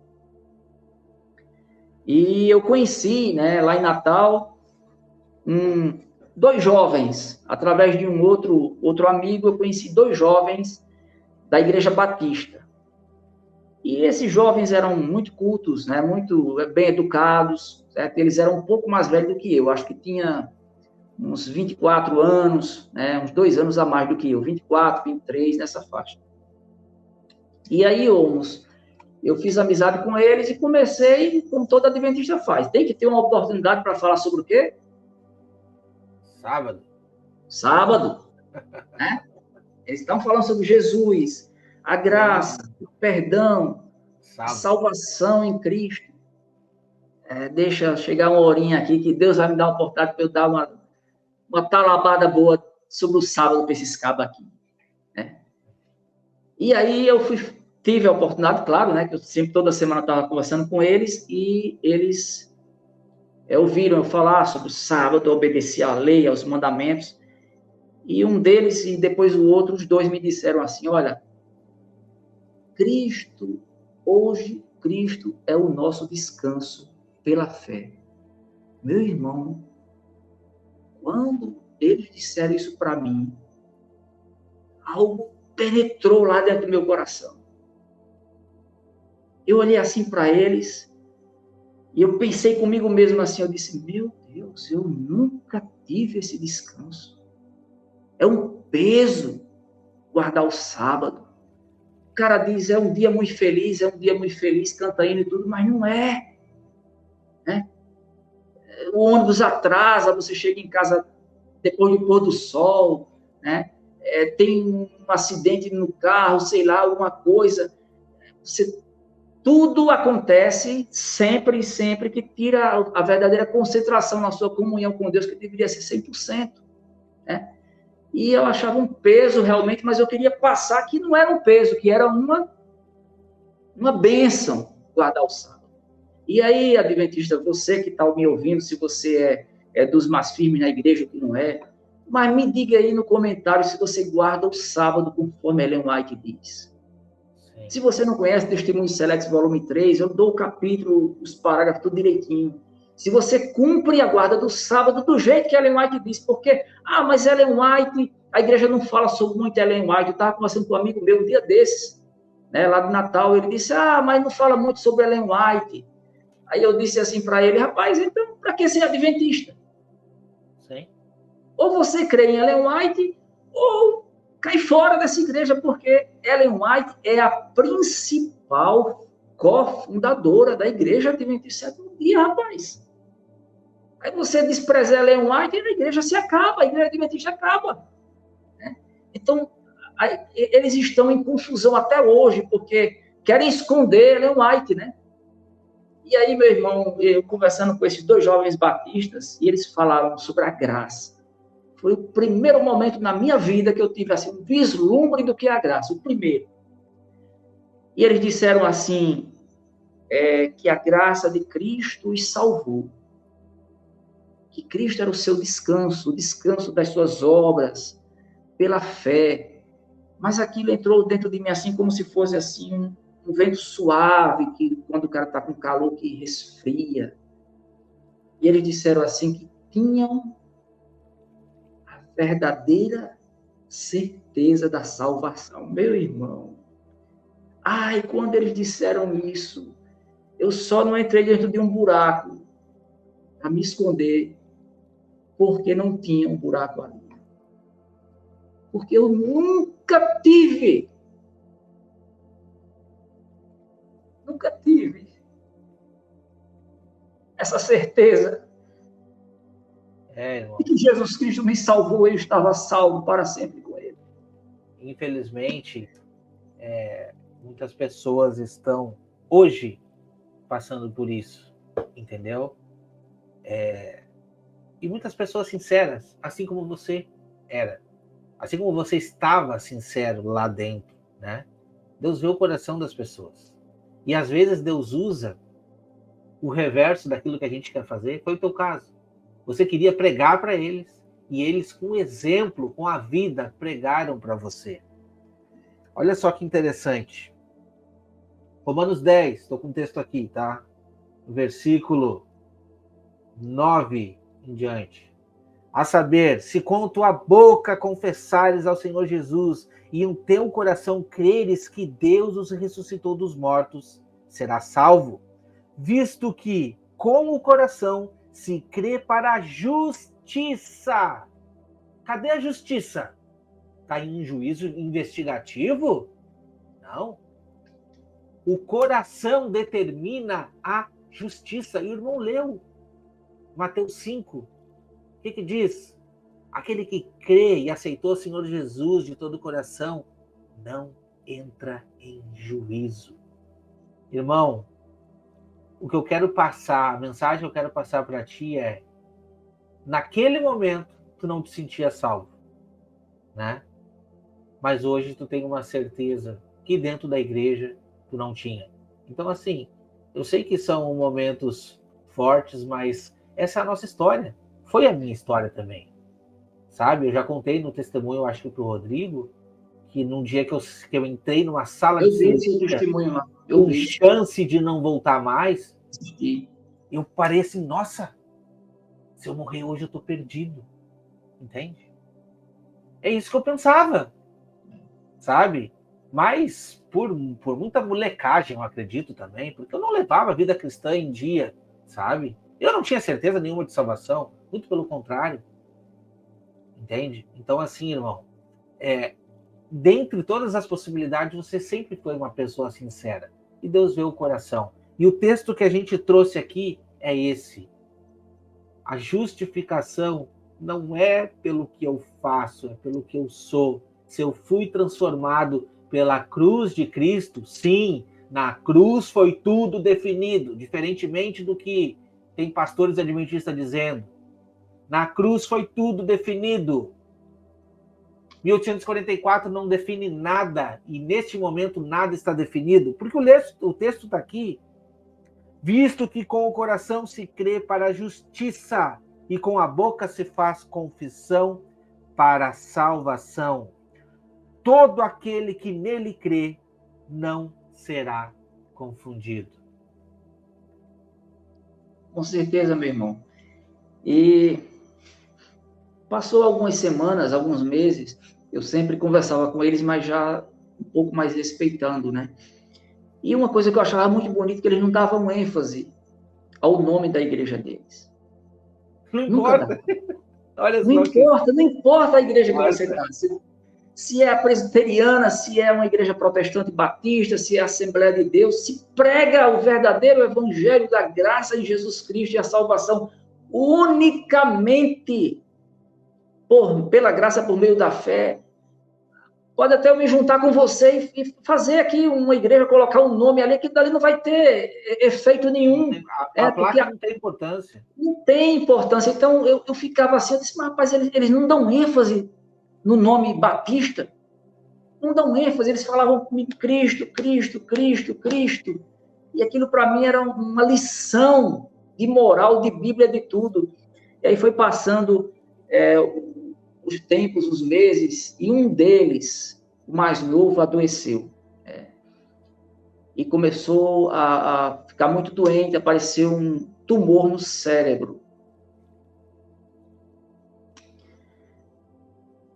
E eu conheci, né, lá em Natal, dois jovens, através de um outro amigo, eu conheci dois jovens da Igreja Batista. E esses jovens eram muito cultos, né, muito bem educados, certo? Eles eram um pouco mais velhos do que eu, acho que tinha uns 24 anos, né, uns 2 anos a mais do que eu, 24, 23, nessa faixa. E aí, eu fiz amizade com eles e comecei, como todo adventista faz, tem que ter uma oportunidade para falar sobre o quê? Sábado, né? Eles estão falando sobre Jesus, a graça, o perdão, a salvação em Cristo. Deixa chegar uma horinha aqui que Deus vai me dar uma oportunidade para eu dar uma talabada boa sobre o sábado para esses cabos aqui. Né? E aí eu tive a oportunidade, claro, né, que eu sempre, toda semana, estava conversando com eles, e eles ouviram eu falar sobre o sábado, obedecer à lei, aos mandamentos, e um deles, e depois o outro, os dois me disseram assim, olha, hoje, Cristo é o nosso descanso pela fé. Meu irmão, quando eles disseram isso para mim, algo penetrou lá dentro do meu coração. Eu olhei assim para eles e eu pensei comigo mesmo assim, eu disse, meu Deus, eu nunca tive esse descanso. É um peso guardar o sábado. O cara diz, é um dia muito feliz, canta hino e tudo, mas não é. Né? O ônibus atrasa, você chega em casa depois do pôr do sol, né? Tem um acidente no carro, sei lá, alguma coisa. Tudo acontece sempre que tira a verdadeira concentração na sua comunhão com Deus, que deveria ser 100%. Né? E eu achava um peso realmente, mas eu queria passar que não era um peso, que era uma bênção guardar o sábado. E aí, adventista, você que está me ouvindo, se você é dos mais firmes na igreja, ou que não é, mas me diga aí no comentário se você guarda o sábado conforme Ellen White diz. Sim. Se você não conhece Testemunho Selects volume 3, eu dou o capítulo, os parágrafos, tudo direitinho. Se você cumpre a guarda do sábado do jeito que Ellen White diz, porque, mas Ellen White, a igreja não fala sobre muito Ellen White, eu estava conversando com um amigo meu um dia desses, né, lá de Natal, ele disse, mas não fala muito sobre Ellen White. Aí eu disse assim para ele, rapaz, então, para que ser adventista? Sim. Ou você crê em Ellen White, ou cai fora dessa igreja, porque Ellen White é a principal cofundadora da igreja adventista do sétimo dia, rapaz. Aí você despreza Ellen White e a igreja se acaba, a igreja adventista acaba. Né? Então, eles estão em confusão até hoje, porque querem esconder Ellen White, né? E aí, meu irmão, eu conversando com esses dois jovens batistas, e eles falaram sobre a graça. Foi o primeiro momento na minha vida que eu tive assim, um vislumbre do que é a graça, o primeiro. E eles disseram assim, que a graça de Cristo os salvou. Que Cristo era o seu descanso, o descanso das suas obras, pela fé. Mas aquilo entrou dentro de mim assim, como se fosse assim, um vento suave, que quando o cara está com calor, que resfria. E eles disseram assim, que tinham a verdadeira certeza da salvação. Meu irmão, quando eles disseram isso, eu só não entrei dentro de um buraco para me esconder, porque não tinha um buraco ali. Porque eu nunca tive. essa certeza irmão. de que Jesus Cristo me salvou e eu estava salvo para sempre com Ele. Infelizmente, muitas pessoas estão hoje passando por isso, entendeu? E muitas pessoas sinceras, assim como você era, assim como você estava sincero lá dentro, né? Deus vê o coração das pessoas. E às vezes Deus usa o reverso daquilo que a gente quer fazer. Foi o teu caso. Você queria pregar para eles e eles, com o exemplo, com a vida, pregaram para você. Olha só que interessante. Romanos 10, estou com o texto aqui, tá? Versículo 9 em diante. A saber, se com tua boca confessares ao Senhor Jesus e em teu coração creres que Deus os ressuscitou dos mortos, serás salvo. Visto que com o coração se crê para a justiça. Cadê a justiça? Está em um juízo investigativo? Não. O coração determina a justiça. E o irmão leu Mateus 5. O que diz? Aquele que crê e aceitou o Senhor Jesus de todo o coração não entra em juízo. Irmão, o que eu quero passar, a mensagem que eu quero passar para ti é: naquele momento tu não te sentia salvo, né? Mas hoje tu tem uma certeza que dentro da igreja tu não tinha. Então, assim, eu sei que são momentos fortes, mas essa é a nossa história. Foi a minha história também, sabe? Eu já contei no testemunho, eu acho que pro Rodrigo, que num dia que eu entrei numa sala de vi esse cirurgia testemunho lá. com chance de não voltar mais, eu parei assim, nossa, se eu morrer hoje eu tô perdido, entende? É isso que eu pensava, sabe? Mas por muita molecagem, eu acredito também, porque eu não levava a vida cristã em dia, sabe? Eu não tinha certeza nenhuma de salvação, muito pelo contrário, entende? Então, assim, irmão, dentre todas as possibilidades, você sempre foi uma pessoa sincera. E Deus vê o coração. E o texto que a gente trouxe aqui é esse. A justificação não é pelo que eu faço, é pelo que eu sou. Se eu fui transformado pela cruz de Cristo, sim, na cruz foi tudo definido, diferentemente do que tem pastores adventistas dizendo. Na cruz foi tudo definido. 1844 não define nada, e neste momento nada está definido, porque o texto está aqui. Visto que com o coração se crê para a justiça e com a boca se faz confissão para a salvação. Todo aquele que nele crê não será confundido. Com certeza, meu irmão. E passou algumas semanas, alguns meses, eu sempre conversava com eles, mas já um pouco mais respeitando, né? E uma coisa que eu achava muito bonita, que eles não davam ênfase ao nome da igreja deles. Não Nunca importa. dá. Olha Não só importa, não importa a igreja que você está. Se é a presbiteriana, se é uma igreja protestante batista, se é a Assembleia de Deus, se prega o verdadeiro evangelho da graça em Jesus Cristo e a salvação unicamente pela graça, por meio da fé. Pode até eu me juntar com você e fazer aqui uma igreja, colocar um nome ali, que dali não vai ter efeito nenhum. A placa não tem importância. Não tem importância. Então, eu ficava assim, eu disse, mas rapaz, eles não dão ênfase no nome Batista. Não dão ênfase, eles falavam comigo Cristo, Cristo, Cristo, Cristo. E aquilo para mim era uma lição de moral, de Bíblia, de tudo. E aí foi passando os tempos, os meses, e um deles, o mais novo, adoeceu. E começou a ficar muito doente, apareceu um tumor no cérebro.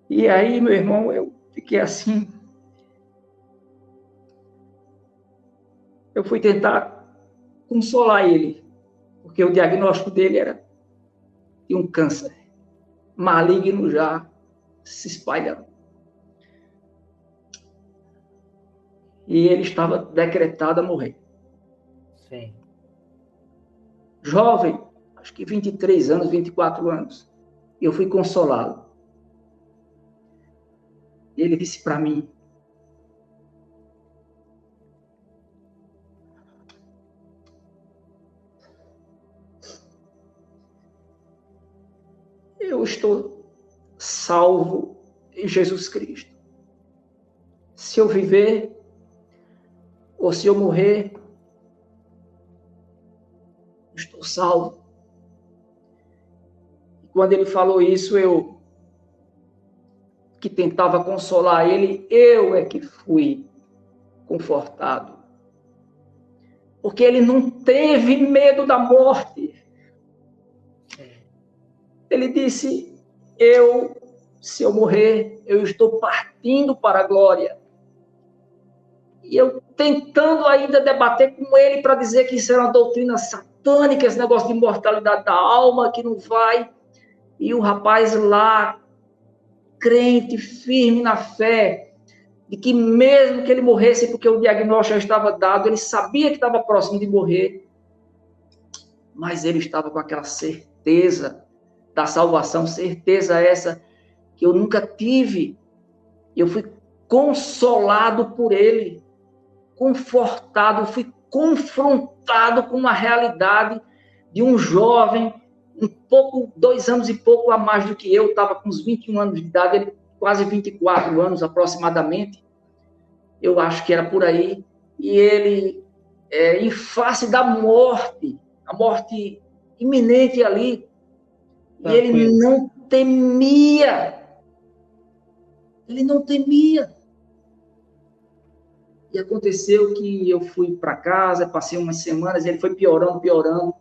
E aí, meu irmão, eu fiquei assim. Eu fui tentar consolar ele, porque o diagnóstico dele era de um câncer maligno já se espalhando. E ele estava decretado a morrer. Sim. jovem, acho que 23 anos, 24 anos. Eu fui consolá-lo. Ele disse para mim: eu estou salvo em Jesus Cristo. Se eu viver ou se eu morrer, estou salvo. E quando ele falou isso, eu, que tentava consolar ele, eu é que fui confortado. Porque ele não teve medo da morte. Ele disse: se eu morrer, eu estou partindo para a glória. E eu tentando ainda debater com ele para dizer que isso era uma doutrina satânica, esse negócio de imortalidade da alma, que não vai. E o rapaz lá, crente, firme na fé, de que mesmo que ele morresse, porque o diagnóstico já estava dado, ele sabia que estava próximo de morrer, mas ele estava com aquela certeza da salvação, certeza essa que eu nunca tive. Eu fui consolado por ele, confortado, fui confrontado com uma realidade de um jovem, 2 anos e pouco a mais do que eu, estava com uns 21 anos de idade, ele quase 24 anos aproximadamente, eu acho que era por aí, e ele, em face da morte, a morte iminente ali, e ele não temia. Ele não temia. E aconteceu que eu fui para casa, passei umas semanas, ele foi piorando,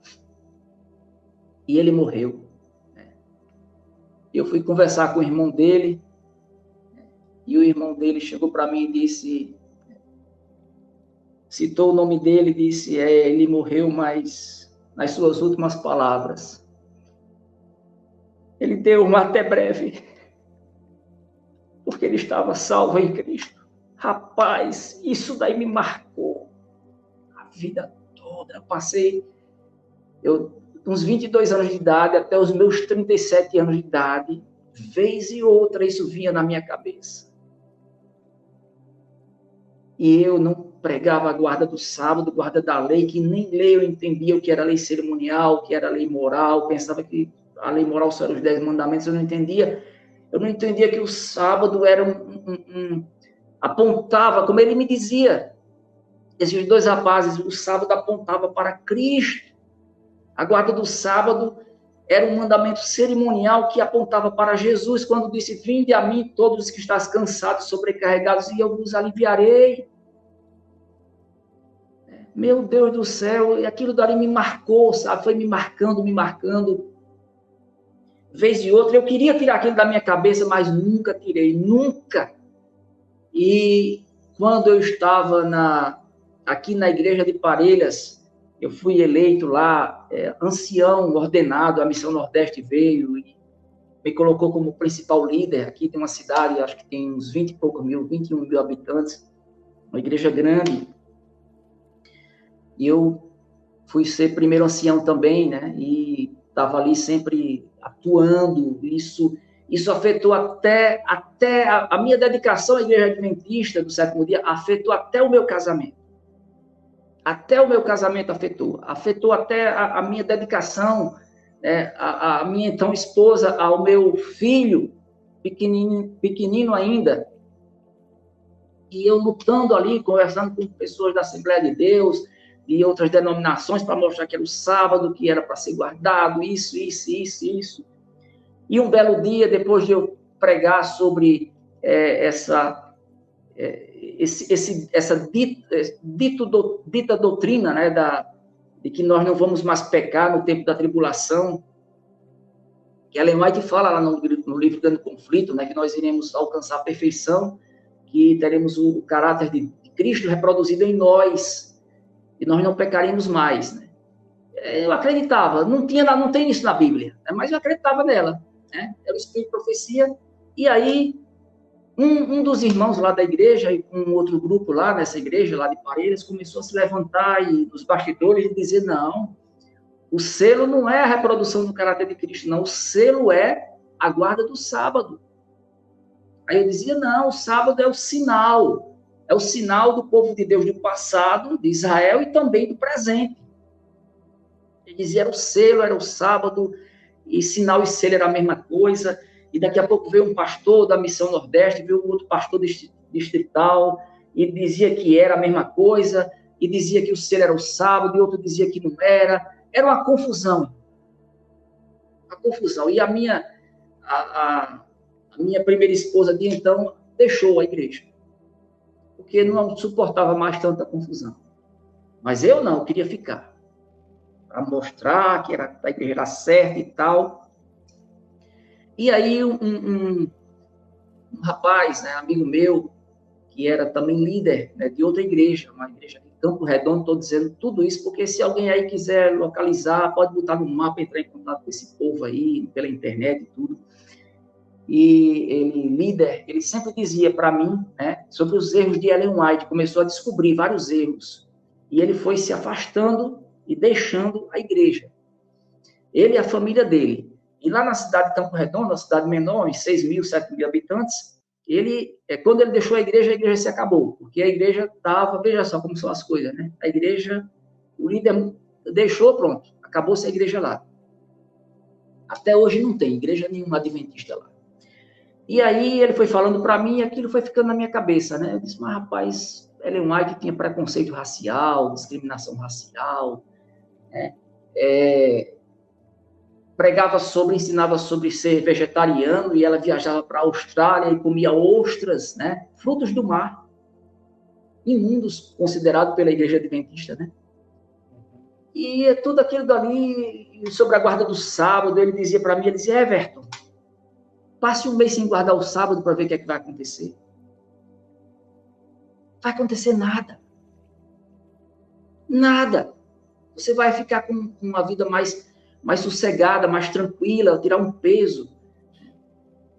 e ele morreu. Eu fui conversar com o irmão dele, e o irmão dele chegou para mim e disse, citou o nome dele, disse, ele morreu, mas nas suas últimas palavras, ele deu uma até breve, porque ele estava salvo em Cristo. Rapaz, isso daí me marcou a vida toda. Eu passei uns 22 anos de idade até os meus 37 anos de idade, vez e outra isso vinha na minha cabeça. E eu não pregava a guarda do sábado, guarda da lei, que nem lei eu entendia o que era lei cerimonial, o que era lei moral, pensava que a lei moral só era os 10 mandamentos, eu não entendia. Eu não entendia que o sábado era apontava, como ele me dizia, esses 2 rapazes, o sábado apontava para Cristo. A guarda do sábado era um mandamento cerimonial que apontava para Jesus, quando disse, vinde a mim todos os que estás cansados, sobrecarregados, e eu vos aliviarei. Meu Deus do céu, e aquilo dali me marcou, sabe? Foi me marcando. Vez de outra, eu queria tirar aquilo da minha cabeça, mas nunca tirei, nunca. E quando eu estava aqui na igreja de Parelhas, eu fui eleito lá, ancião ordenado, a Missão Nordeste veio e me colocou como principal líder. Aqui tem uma cidade, acho que tem uns 20 e poucos mil, 21 mil habitantes, uma igreja grande. E eu fui ser primeiro ancião também, né? E estava ali sempre atuando. Isso afetou até a minha dedicação à igreja adventista do sétimo dia, afetou até o meu casamento. Até o meu casamento afetou até a minha dedicação, né, a minha então esposa, ao meu filho, pequenino ainda, e eu lutando ali, conversando com pessoas da Assembleia de Deus, e outras denominações, para mostrar que era o sábado, que era para ser guardado, isso. E um belo dia, depois de eu pregar sobre essa dita doutrina, né, de que nós não vamos mais pecar no tempo da tribulação, que Ellen White fala lá no livro Grande Conflito, né, que nós iremos alcançar a perfeição, que teremos o caráter de Cristo reproduzido em nós, e nós não pecaremos mais. Né? Eu acreditava, não tem isso na Bíblia, mas eu acreditava nela. Né? Era o espírito de profecia, e aí um dos irmãos lá da igreja, e um outro grupo lá nessa igreja, lá de Parelhas, começou a se levantar e nos bastidores e dizer, não, O selo não é a reprodução do caráter de Cristo, não. O selo é a guarda do sábado. Aí eu dizia, não, o sábado é o sinal do povo de Deus do passado, de Israel, e também do presente. Ele dizia, era o selo, era o sábado, e sinal e selo era a mesma coisa, e daqui a pouco veio um pastor da Missão Nordeste, veio um outro pastor distrital, e dizia que era a mesma coisa, e dizia que o selo era o sábado, e outro dizia que não era. Era uma confusão. Uma confusão. E a minha primeira esposa de então deixou a igreja, porque não suportava mais tanta confusão. Mas eu não, eu queria ficar, para mostrar que a igreja era certa e tal. E aí um rapaz, né, amigo meu, que era também líder, né, de outra igreja, uma igreja de Campo Redondo, estou dizendo tudo isso porque se alguém aí quiser localizar, pode botar no mapa, entrar em contato com esse povo aí, pela internet e tudo. E ele, líder, ele sempre dizia para mim, né, sobre os erros de Ellen White, começou a descobrir vários erros, e ele foi se afastando e deixando a igreja. Ele e a família dele. E lá na cidade de Campo Redondo, uma cidade menor, uns 6 mil, 7 mil habitantes, quando ele deixou a igreja se acabou, porque a igreja estava, veja só como são as coisas, né? A igreja, o líder deixou, pronto, acabou-se a igreja lá. Até hoje não tem igreja nenhuma adventista lá. E aí ele foi falando para mim e aquilo foi ficando na minha cabeça, né? Eu disse, mas rapaz, Ellen White tinha preconceito racial, discriminação racial, né? Ensinava sobre ser vegetariano, e ela viajava para a Austrália e comia ostras, né? Frutos do mar, imundos, considerado pela igreja adventista, né? E tudo aquilo dali, sobre a guarda do sábado, ele dizia para mim, ele dizia, Everton, passe um mês sem guardar o sábado para ver o que é que vai acontecer. Vai acontecer nada. Nada. Você vai ficar com uma vida mais sossegada, mais tranquila, tirar um peso.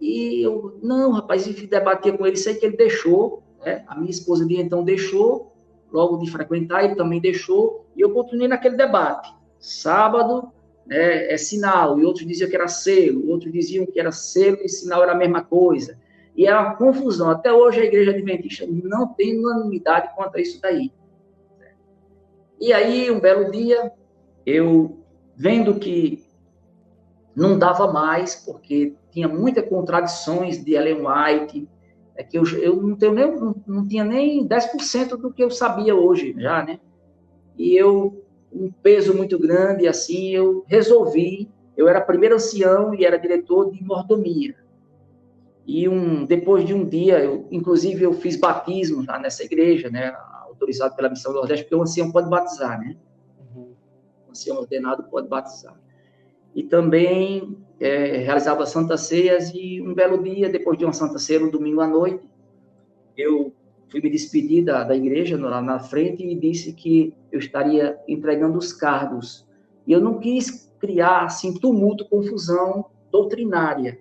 E eu, não, rapaz, e debatia com ele, sei que ele deixou, né? A minha esposa de então deixou, logo de frequentar, ele também deixou, e eu continuei naquele debate. Sábado, né, é sinal, e outros diziam que era selo, outros diziam que era selo e sinal era a mesma coisa. E era uma confusão. Até hoje a igreja adventista não tem unanimidade quanto a isso daí. E aí, um belo dia, eu vendo que não dava mais, porque tinha muitas contradições de Ellen White, que eu não tinha nem 10% do que eu sabia hoje, já, né? E um peso muito grande, assim, eu resolvi, eu era primeiro ancião e era diretor de mordomia. E depois de um dia, inclusive eu fiz batismo lá nessa igreja, né? Autorizado pela Missão Nordeste, porque o ancião pode batizar, né? O ancião ordenado pode batizar. E também realizava santas ceias, e um belo dia, depois de uma santa ceia, um domingo à noite, eu fui me despedir da igreja, lá na frente, e disse que eu estaria entregando os cargos. E eu não quis criar, assim, tumulto, confusão doutrinária,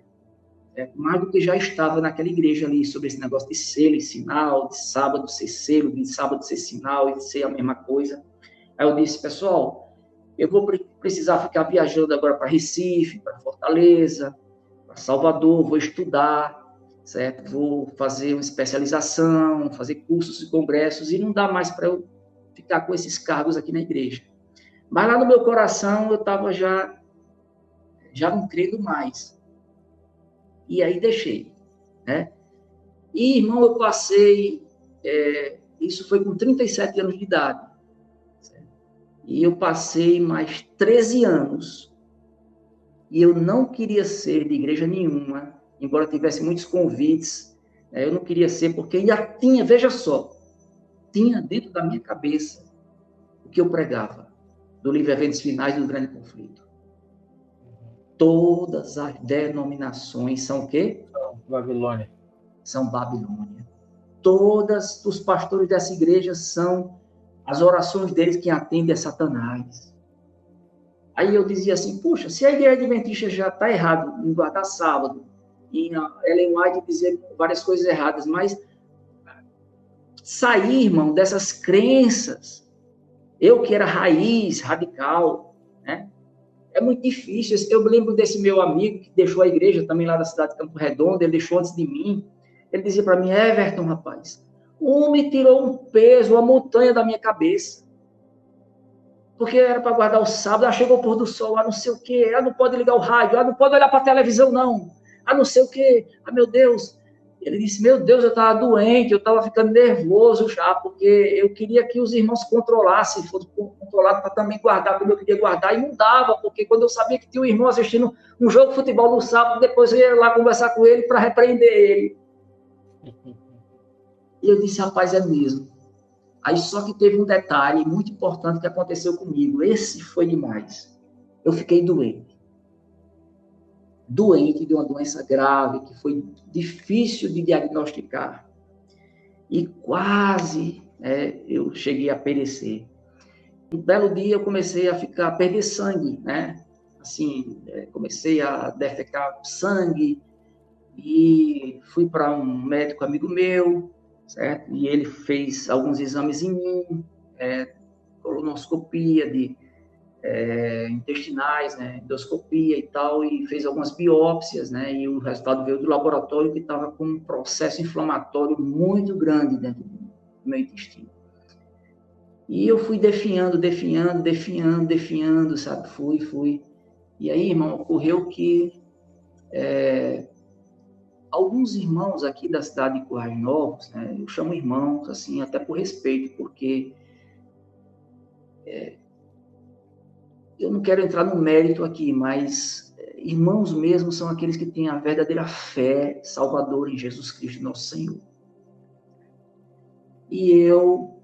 mais do que já estava naquela igreja ali, sobre esse negócio de selo e sinal, de sábado ser selo, de sábado ser sinal, e de ser a mesma coisa. Aí eu disse, pessoal, eu vou precisar ficar viajando agora para Recife, para Fortaleza, para Salvador, vou estudar, certo? Vou fazer uma especialização, fazer cursos e congressos, e não dá mais para eu ficar com esses cargos aqui na igreja. Mas lá no meu coração eu estava já não crendo mais. E aí deixei, né? E, irmão, eu passei, isso foi com 37 anos de idade. E eu passei mais 13 anos, e eu não queria ser de igreja nenhuma, embora tivesse muitos convites, eu não queria ser, porque já tinha, veja só, tinha dentro da minha cabeça o que eu pregava, do livro Eventos Finais do Grande Conflito. Todas as denominações são o quê? Babilônia. São Babilônia. Todos os pastores dessa igreja são as orações deles que atendem a Satanás. Aí eu dizia assim, puxa, se a igreja adventista já está errado em guardar sábado, e a Ellen White dizer várias coisas erradas, mas sair, irmão, dessas crenças, eu que era raiz, radical, né? É muito difícil. Eu me lembro desse meu amigo que deixou a igreja também lá da cidade de Campo Redondo, ele deixou antes de mim. Ele dizia para mim, Everton, rapaz, o homem tirou um peso, uma montanha da minha cabeça. Porque era para guardar o sábado, chegou o pôr do sol, não sei o quê, não pode ligar o rádio, não pode olhar para a televisão, não. Não sei o quê, meu Deus. Ele disse, meu Deus, eu estava doente, eu estava ficando nervoso já, porque eu queria que os irmãos controlassem, fosse controlado para também guardar como eu queria guardar, e não dava, porque quando eu sabia que tinha um irmão assistindo um jogo de futebol no sábado, depois eu ia lá conversar com ele para repreender ele. E eu disse, rapaz, é mesmo. Aí só que teve um detalhe muito importante que aconteceu comigo. Esse foi demais. Eu fiquei doente. Doente de uma doença grave, que foi difícil de diagnosticar. E quase eu cheguei a perecer. Um belo dia eu comecei a perder sangue, né? Assim, comecei a defecar sangue e fui para um médico amigo meu, certo? E ele fez alguns exames em mim, colonoscopia de intestinais, né, endoscopia e tal, e fez algumas biópsias, né, e o resultado veio do laboratório que estava com um processo inflamatório muito grande dentro do meu intestino. E eu fui definhando, sabe, fui. E aí, irmão, ocorreu que alguns irmãos aqui da cidade de Currais Novos, né, eu chamo irmãos, assim, até por respeito, porque eu não quero entrar no mérito aqui, mas irmãos mesmo são aqueles que têm a verdadeira fé salvadora em Jesus Cristo, nosso Senhor. E eu,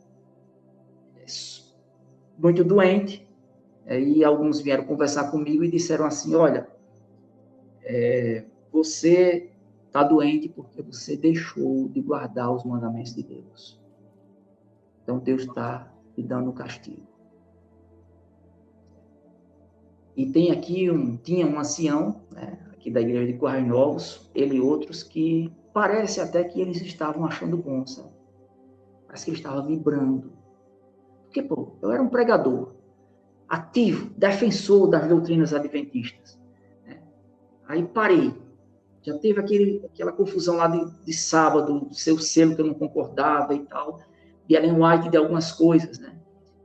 muito doente, e alguns vieram conversar comigo e disseram assim, olha, você está doente porque você deixou de guardar os mandamentos de Deus. Então Deus está te dando um castigo. E tinha um ancião, né, aqui da igreja de Currais Novos, ele e outros, que parece até que eles estavam achando bom, sabe? Parece que ele estava vibrando. Porque, eu era um pregador, ativo, defensor das doutrinas adventistas. Né? Aí parei. Já teve aquela confusão lá de sábado, do seu selo que eu não concordava e tal, de Ellen White, de algumas coisas, né?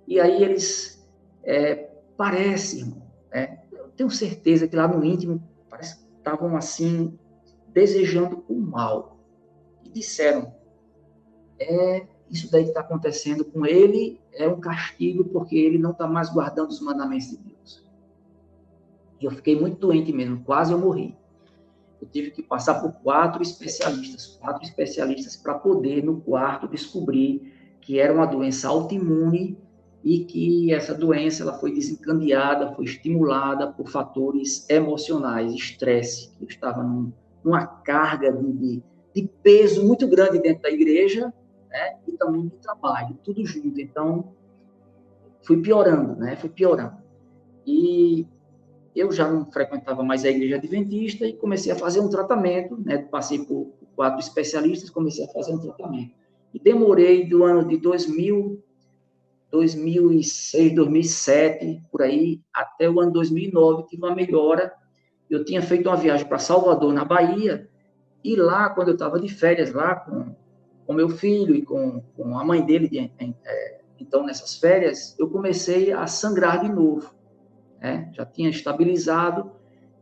E aí eles, parece, irmão, eu tenho certeza que lá no íntimo parece que estavam assim desejando o mal e disseram, isso daí que está acontecendo com ele é um castigo porque ele não está mais guardando os mandamentos de Deus. E eu fiquei muito doente mesmo, quase eu morri. Eu tive que passar por 4 especialistas para poder no quarto descobrir que era uma doença autoimune e que essa doença ela foi desencadeada, foi estimulada por fatores emocionais, estresse. Eu estava numa carga de peso muito grande dentro da igreja, né, e também de trabalho, tudo junto. Então, fui piorando. E eu já não frequentava mais a igreja adventista e comecei a fazer um tratamento, né, passei por 4 especialistas, comecei a fazer um tratamento. E demorei do ano de 2006, 2007, por aí, até o ano 2009, tive uma melhora. Eu tinha feito uma viagem para Salvador, na Bahia, e lá, quando eu estava de férias, lá com meu filho e com a mãe dele, então, nessas férias, eu comecei a sangrar de novo. Já tinha estabilizado,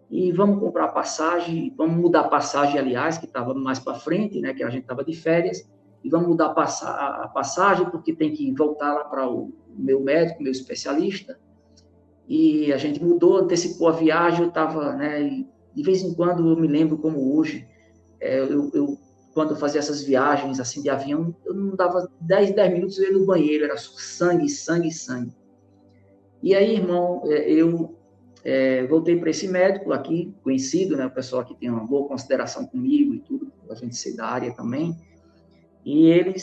e vamos comprar passagem, vamos mudar a passagem, aliás, que estava mais para frente, né, que a gente estava de férias, e vamos mudar a passagem, porque tem que voltar lá para o meu médico, meu especialista, e a gente mudou, antecipou a viagem, eu estava, né, de vez em quando eu me lembro como hoje, quando eu fazia essas viagens, assim, de avião, eu não dava 10 minutos, eu ia no banheiro, era só sangue. E aí, irmão, eu voltei para esse médico aqui, conhecido, né, o pessoal aqui tem uma boa consideração comigo e tudo, a gente ser da área também, e ele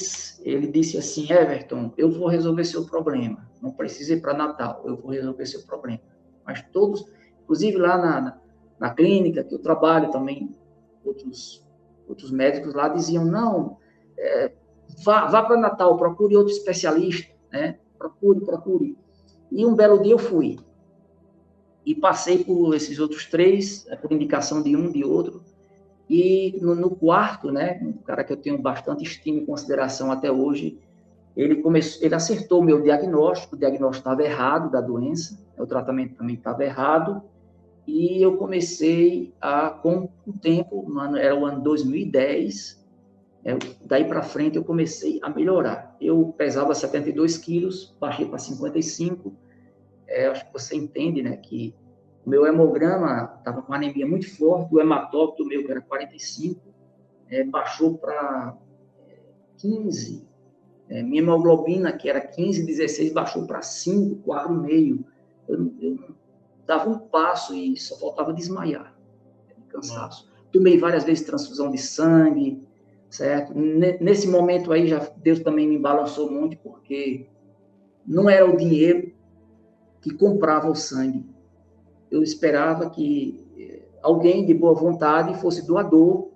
disse assim, Everton, eu vou resolver seu problema, não precisa ir para Natal, eu vou resolver seu problema. Mas todos, inclusive lá na clínica que eu trabalho também, outros médicos lá diziam, não, vá para Natal, procure outro especialista, né, procure. E um belo dia eu fui. E passei por esses outros 3, por indicação de um, de outro. E no quarto, né, um cara que eu tenho bastante estima e consideração até hoje, ele acertou o meu diagnóstico, o diagnóstico estava errado da doença, o tratamento também estava errado, e eu comecei com o tempo, era o ano 2010, daí para frente eu comecei a melhorar. Eu pesava 72 quilos, baixei para 55. Acho que você entende, né, que o meu hemograma estava com anemia muito forte, o hematócrito meu, que era 45, baixou para 15. Minha hemoglobina, que era 15, 16, baixou para 5, 4,5. Eu dava um passo e só faltava desmaiar, de cansaço. Tomei várias vezes transfusão de sangue, certo? Nesse momento aí, Deus também me balançou muito, porque não era o dinheiro que comprava o sangue. Eu esperava que alguém de boa vontade fosse doador,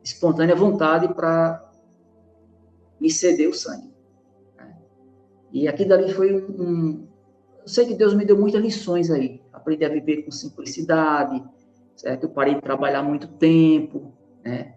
espontânea vontade, para me ceder o sangue. E aquilo dali foi eu sei que Deus me deu muitas lições aí. Aprendi a viver com simplicidade, certo? Eu parei de trabalhar muito tempo, né?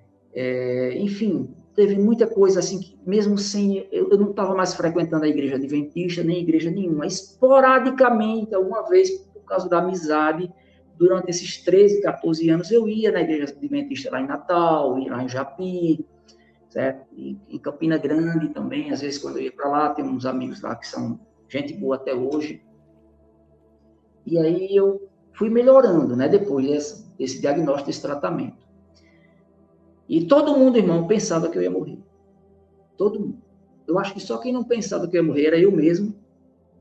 Enfim, teve muita coisa assim que, mesmo sem... Eu não estava mais frequentando a igreja adventista, nem igreja nenhuma. Esporadicamente, alguma vez, por causa da amizade, durante esses 13, 14 anos, eu ia na igreja adventista lá em Natal, ia lá em Japi, certo? E em Campina Grande também, às vezes quando eu ia para lá, tem uns amigos lá que são gente boa até hoje. E aí eu fui melhorando, né, depois desse diagnóstico, desse tratamento. E todo mundo, irmão, pensava que eu ia morrer. Todo mundo. Eu acho que só quem não pensava que eu ia morrer era eu mesmo.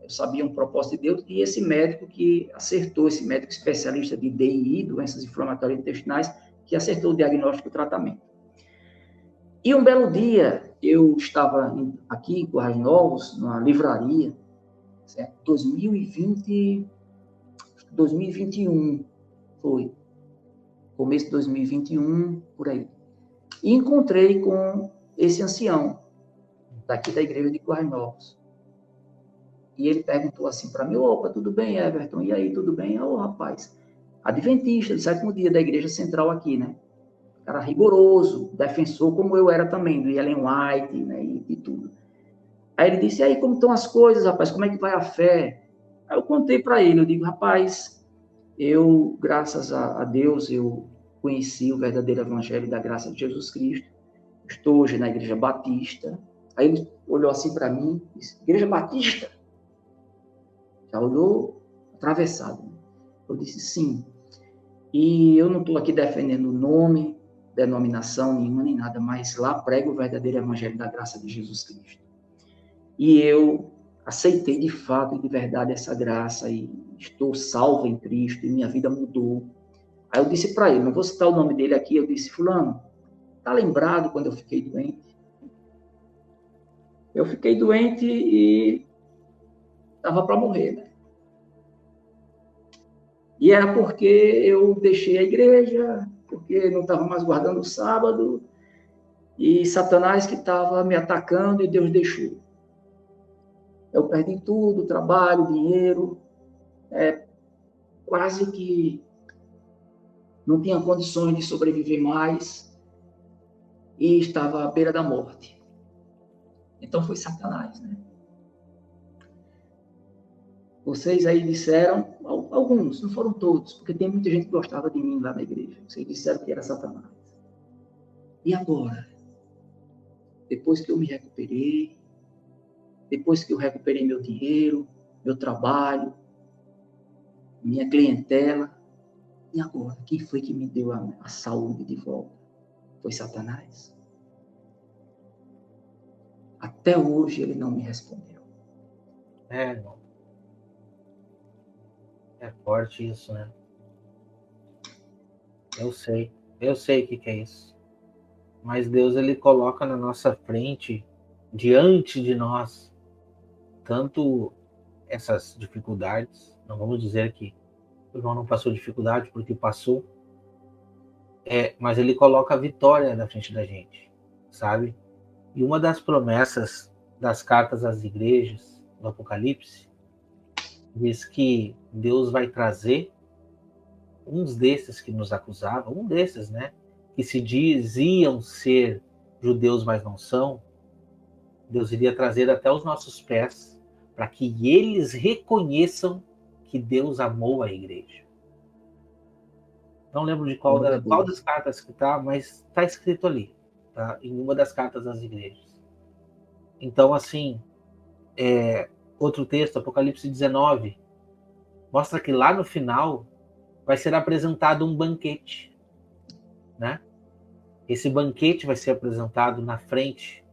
Eu sabia um propósito de Deus, e esse médico que acertou, esse médico especialista de DI, doenças inflamatórias intestinais, que acertou o diagnóstico e o tratamento. E um belo dia, eu estava aqui em Currais Novos, numa livraria, certo? 2021 foi. Começo de 2021, por aí. E encontrei com esse ancião, daqui da igreja de Currais Novos. E ele perguntou assim para mim: opa, tudo bem, Everton? E aí, tudo bem? Ô, rapaz, adventista, do 7º dia da igreja central aqui, né? Cara rigoroso, defensor, como eu era também, do Ellen White, né, e tudo. Aí ele disse: e aí, como estão as coisas, rapaz? Como é que vai a fé? Aí eu contei para ele, eu digo: rapaz, eu, graças a Deus, eu conheci o verdadeiro evangelho da graça de Jesus Cristo. Estou hoje na Igreja Batista. Aí ele olhou assim para mim e disse: Igreja Batista? Já olhou atravessado. Eu disse: sim. E eu não estou aqui defendendo nome, denominação nenhuma, nem nada, mas lá prego o verdadeiro evangelho da graça de Jesus Cristo. E eu aceitei de fato e de verdade essa graça e estou salvo em Cristo e minha vida mudou. Aí eu disse para ele, não vou citar o nome dele aqui, eu disse: fulano, tá lembrado quando eu fiquei doente? Eu fiquei doente e estava para morrer, né? E era porque eu deixei a igreja, porque não estava mais guardando o sábado, e Satanás que estava me atacando e Deus deixou. Eu perdi tudo, trabalho, dinheiro, quase que não tinha condições de sobreviver mais e estava à beira da morte. Então foi Satanás, né? Vocês aí disseram, alguns, não foram todos, porque tem muita gente que gostava de mim lá na igreja. Vocês disseram que era Satanás. E agora? Depois que eu me recuperei, depois que eu recuperei meu dinheiro, meu trabalho, minha clientela, e agora? Quem foi que me deu a saúde de volta? Foi Satanás. Até hoje ele não me respondeu. Irmão. É forte isso, né? Eu sei o que é isso. Mas Deus, ele coloca na nossa frente, diante de nós, tanto essas dificuldades, não vamos dizer que o irmão não passou dificuldade, porque passou, mas ele coloca a vitória na frente da gente, sabe? E uma das promessas das cartas às igrejas, do Apocalipse, diz que Deus vai trazer uns desses que nos acusavam, um desses, né, que se diziam ser judeus, mas não são, Deus iria trazer até os nossos pés para que eles reconheçam que Deus amou a igreja. Não lembro de qual das cartas que está, mas está escrito ali, tá? Em uma das cartas das igrejas. Então, assim, outro texto, Apocalipse 19, mostra que lá no final vai ser apresentado um banquete, né? Esse banquete vai ser apresentado na frente,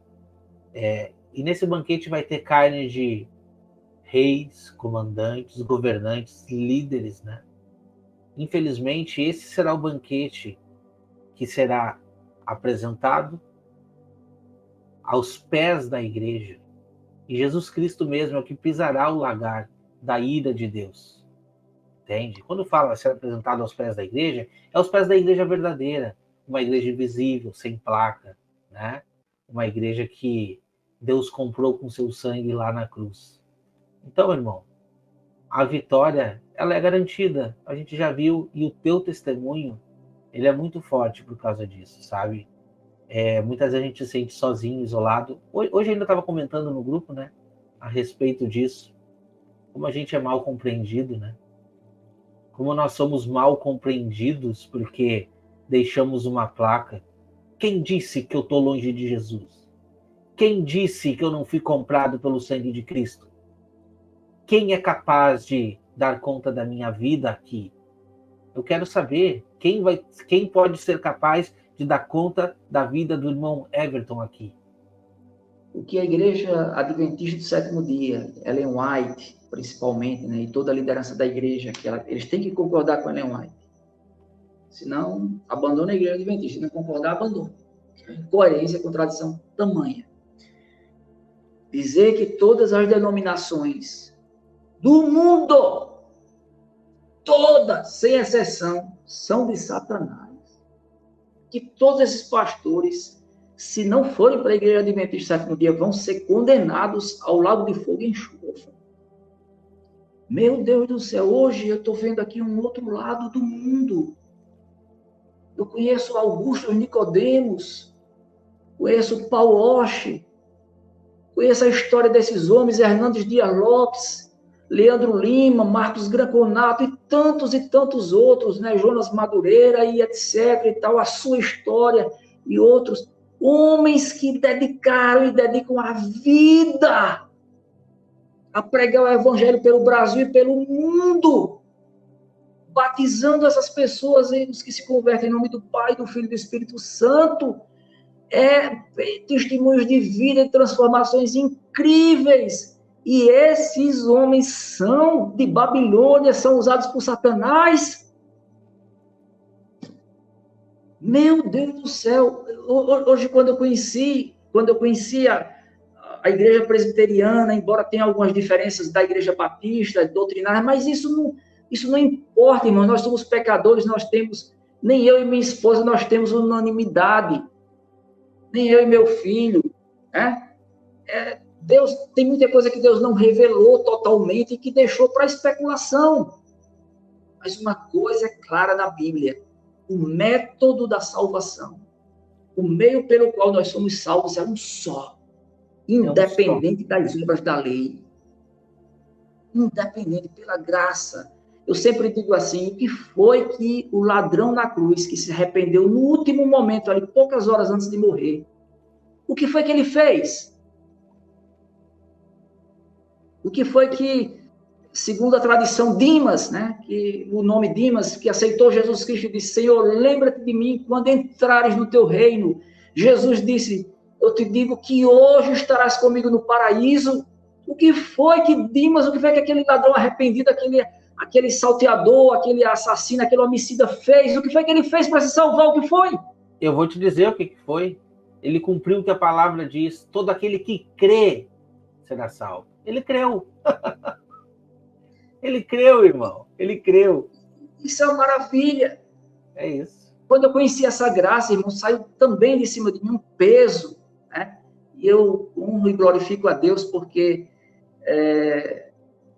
e nesse banquete vai ter carne de reis, comandantes, governantes, líderes, né? Infelizmente, esse será o banquete que será apresentado aos pés da igreja. E Jesus Cristo mesmo é o que pisará o lagar da ira de Deus. Entende? Quando fala ser apresentado aos pés da igreja, é aos pés da igreja verdadeira. Uma igreja invisível, sem placa, né? Uma igreja que Deus comprou com seu sangue lá na cruz. Então, irmão, a vitória, ela é garantida. A gente já viu, e o teu testemunho, ele é muito forte por causa disso, sabe? Muitas vezes a gente se sente sozinho, isolado. Hoje ainda estava comentando no grupo, né? A respeito disso. Como a gente é mal compreendido, né? Como nós somos mal compreendidos porque deixamos uma placa. Quem disse que eu estou longe de Jesus? Quem disse que eu não fui comprado pelo sangue de Cristo? Quem é capaz de dar conta da minha vida aqui? Eu quero saber quem pode ser capaz de dar conta da vida do irmão Everton aqui. O que a Igreja Adventista do Sétimo Dia, Ellen White, principalmente, né, e toda a liderança da igreja, eles têm que concordar com Ellen White. Senão, abandona a Igreja Adventista. Se não concordar, abandona. Coerência, contradição tamanha. Dizer que todas as denominações do mundo, todas, sem exceção, são de Satanás. Que todos esses pastores, se não forem para a Igreja Adventista do Sétimo Dia, vão ser condenados ao lago de fogo e enxofre. Meu Deus do céu, hoje eu estou vendo aqui um outro lado do mundo. Eu conheço Augusto Nicodemos, conheço Paul Oche, conheço a história desses homens, Hernandes Dias Lopes, Leandro Lima, Marcos Granconato e tantos outros, né? Jonas Madureira e etc. e tal, a sua história e outros. Homens que dedicaram e dedicam a vida a pregar o evangelho pelo Brasil e pelo mundo, batizando essas pessoas, os que se convertem em nome do Pai, do Filho e do Espírito Santo. Testemunhos de vida e transformações incríveis. E esses homens são de Babilônia, são usados por Satanás. Meu Deus do céu! Hoje, quando eu conheci a igreja presbiteriana, embora tenha algumas diferenças da igreja batista, doutrinária, mas isso não importa, irmão. Nós somos pecadores, nem eu e minha esposa, nós temos unanimidade. Nem eu e meu filho, né? Deus, tem muita coisa que Deus não revelou totalmente e que deixou para especulação. Mas uma coisa é clara na Bíblia: o método da salvação, o meio pelo qual nós somos salvos é um só, independente das obras da lei, independente pela graça. Eu sempre digo assim: o que foi que o ladrão na cruz, que se arrependeu no último momento, ali, poucas horas antes de morrer, o que foi que ele fez? O que foi que, segundo a tradição, Dimas, né, que o nome Dimas, que aceitou Jesus Cristo, disse: Senhor, lembra-te de mim quando entrares no teu reino. Jesus disse: eu te digo que hoje estarás comigo no paraíso. O que foi que Dimas, o que foi que aquele ladrão arrependido, aquele salteador, aquele assassino, aquele homicida fez? O que foi que ele fez para se salvar? O que foi? Eu vou te dizer o que foi. Ele cumpriu o que a palavra diz: todo aquele que crê será salvo. Ele creu. Ele creu, irmão. Ele creu. Isso é uma maravilha. É isso. Quando eu conheci essa graça, irmão, saiu também de cima de mim um peso, né? E eu honro e glorifico a Deus porque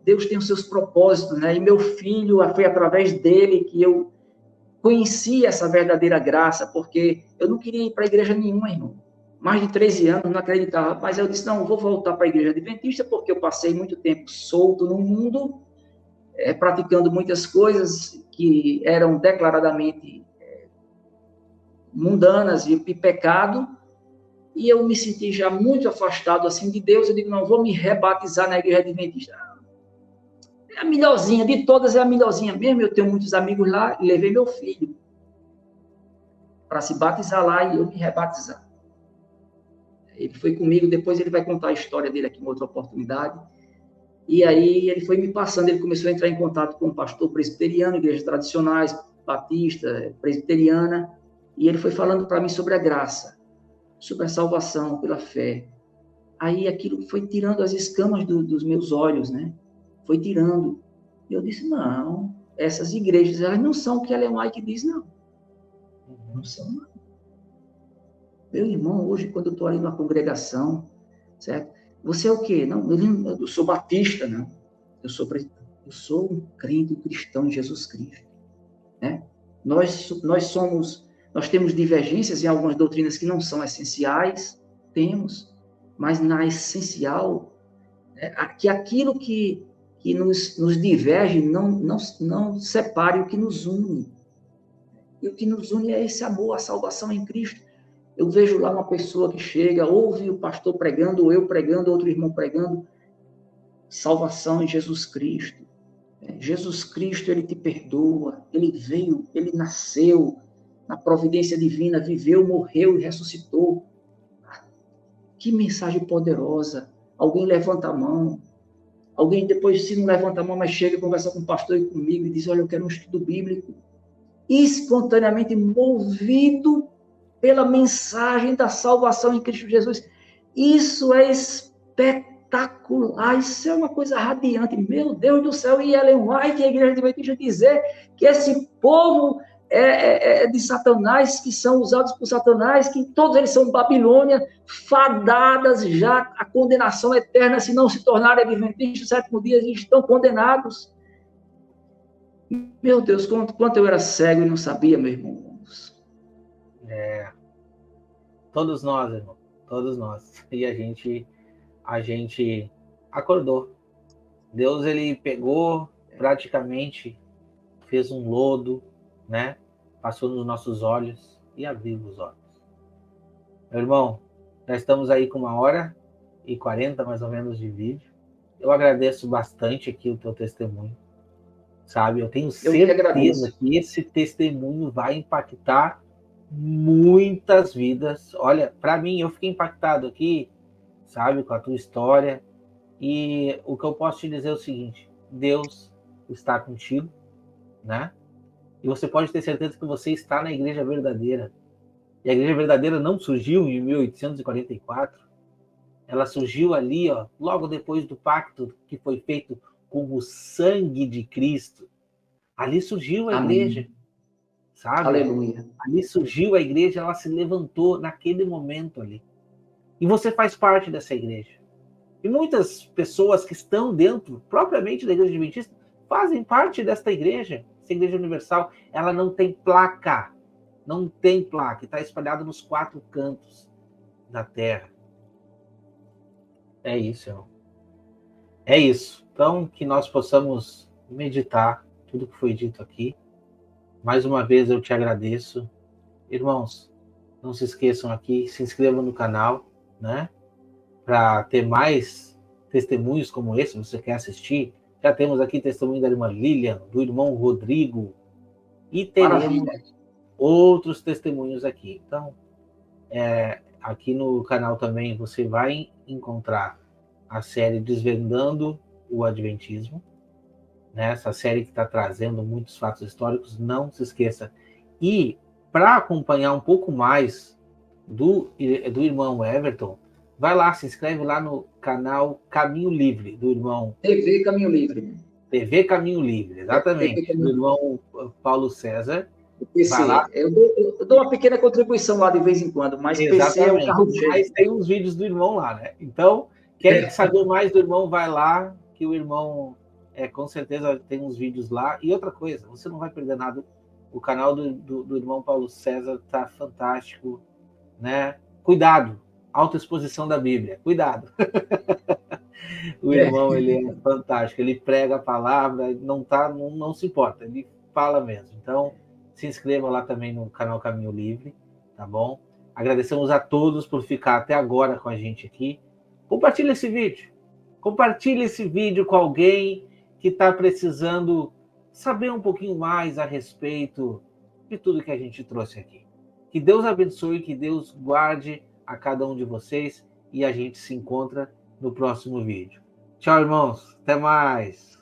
Deus tem os seus propósitos, né? E meu filho, foi através dele que eu conheci essa verdadeira graça, porque eu não queria ir para a igreja nenhuma, irmão. Mais de 13 anos, não acreditava, mas eu disse, não, eu vou voltar para a igreja adventista, porque eu passei muito tempo solto no mundo, praticando muitas coisas que eram declaradamente mundanas e pecado, e eu me senti já muito afastado assim de Deus. Eu digo, não, vou me rebatizar na igreja adventista. É a melhorzinha, de todas é a melhorzinha mesmo. Eu tenho muitos amigos lá, e levei meu filho para se batizar lá e eu me rebatizar. Ele foi comigo, depois ele vai contar a história dele aqui em outra oportunidade. E aí ele foi me passando, ele começou a entrar em contato com o pastor presbiteriano, igrejas tradicionais, batista, presbiteriana, e ele foi falando para mim sobre a graça, sobre a salvação pela fé. Aí aquilo foi tirando as escamas dos meus olhos, né? Foi tirando. E eu disse, não, essas igrejas, elas não são o que Ellen White diz, não. Não são, não. Meu irmão, hoje, quando eu estou ali numa congregação, certo? Você é o quê? Não, eu sou batista, não. Eu sou um crente, um cristão em Jesus Cristo, né? Nós temos divergências em algumas doutrinas que não são essenciais, temos, mas na essencial, que aquilo que nos diverge não separe o que nos une. E o que nos une é esse amor, a salvação em Cristo. Eu vejo lá uma pessoa que chega, ouve o pastor pregando, ou eu pregando, outro irmão pregando, salvação em Jesus Cristo. Jesus Cristo, ele te perdoa, ele veio, ele nasceu na providência divina, viveu, morreu e ressuscitou. Que mensagem poderosa. Alguém levanta a mão, alguém depois, se não levanta a mão, mas chega, conversa com o pastor e comigo e diz, olha, eu quero um estudo bíblico. Espontaneamente movido pela mensagem da salvação em Cristo Jesus. Isso é espetacular, isso é uma coisa radiante. Meu Deus do céu, e Ellen White, a igreja adventista, dizer que esse povo de Satanás, que são usados por Satanás, que todos eles são Babilônia, fadadas já à condenação eterna, se não se tornarem adventistas, no sétimo dia eles estão condenados. Meu Deus, quanto eu era cego e não sabia, meu irmão. Todos nós, irmão, todos nós. E a gente acordou. Deus, ele pegou praticamente, fez um lodo, né? Passou nos nossos olhos e abriu os olhos. Meu irmão, nós estamos aí com 1h40 mais ou menos de vídeo. Eu agradeço bastante aqui o teu testemunho, sabe? Eu tenho certeza que esse testemunho vai impactar muitas vidas. Olha, para mim, eu fiquei impactado aqui, sabe, com a tua história. E o que eu posso te dizer é o seguinte: Deus está contigo, né? E você pode ter certeza que você está na igreja verdadeira. E a igreja verdadeira não surgiu em 1844. Ela surgiu ali, ó, logo depois do pacto que foi feito com o sangue de Cristo. Ali surgiu a igreja, sabe? Aleluia. Ali surgiu a igreja, ela se levantou naquele momento ali. E você faz parte dessa igreja. E muitas pessoas que estão dentro, propriamente da igreja adventista, fazem parte desta igreja. Essa igreja universal, ela não tem placa. Não tem placa. Está espalhada nos 4 cantos da terra. É isso, irmão. É isso. Então, que nós possamos meditar tudo que foi dito aqui. Mais uma vez eu te agradeço. Irmãos, não se esqueçam aqui, se inscrevam no canal, né? Para ter mais testemunhos como esse, você quer assistir. Já temos aqui testemunho da irmã Lilian, do irmão Rodrigo. E teremos outros testemunhos aqui. Então, aqui no canal também você vai encontrar a série Desvendando o Adventismo, né? Essa série que está trazendo muitos fatos históricos, não se esqueça. E para acompanhar um pouco mais do irmão Everton, vai lá, se inscreve lá no canal Caminho Livre, do irmão... TV Caminho Livre. TV Caminho Livre, exatamente, do irmão Paulo César. PC. Eu dou uma pequena contribuição lá de vez em quando, mas exatamente. PC é o carro-chefe. Mas tem uns vídeos do irmão lá, né? Então, quer saber mais do irmão, vai lá, que o irmão, com certeza, tem uns vídeos lá. E outra coisa, você não vai perder nada. O canal do irmão Paulo César tá fantástico, né? Cuidado, autoexposição da Bíblia, cuidado. O irmão, ele é fantástico, ele prega a palavra, não se importa, ele fala mesmo. Então, se inscreva lá também no canal Caminho Livre, tá bom? Agradecemos a todos por ficar até agora com a gente aqui. Compartilhe esse vídeo. Compartilhe esse vídeo com alguém que está precisando saber um pouquinho mais a respeito de tudo que a gente trouxe aqui. Que Deus abençoe, que Deus guarde a cada um de vocês e a gente se encontra no próximo vídeo. Tchau, irmãos. Até mais.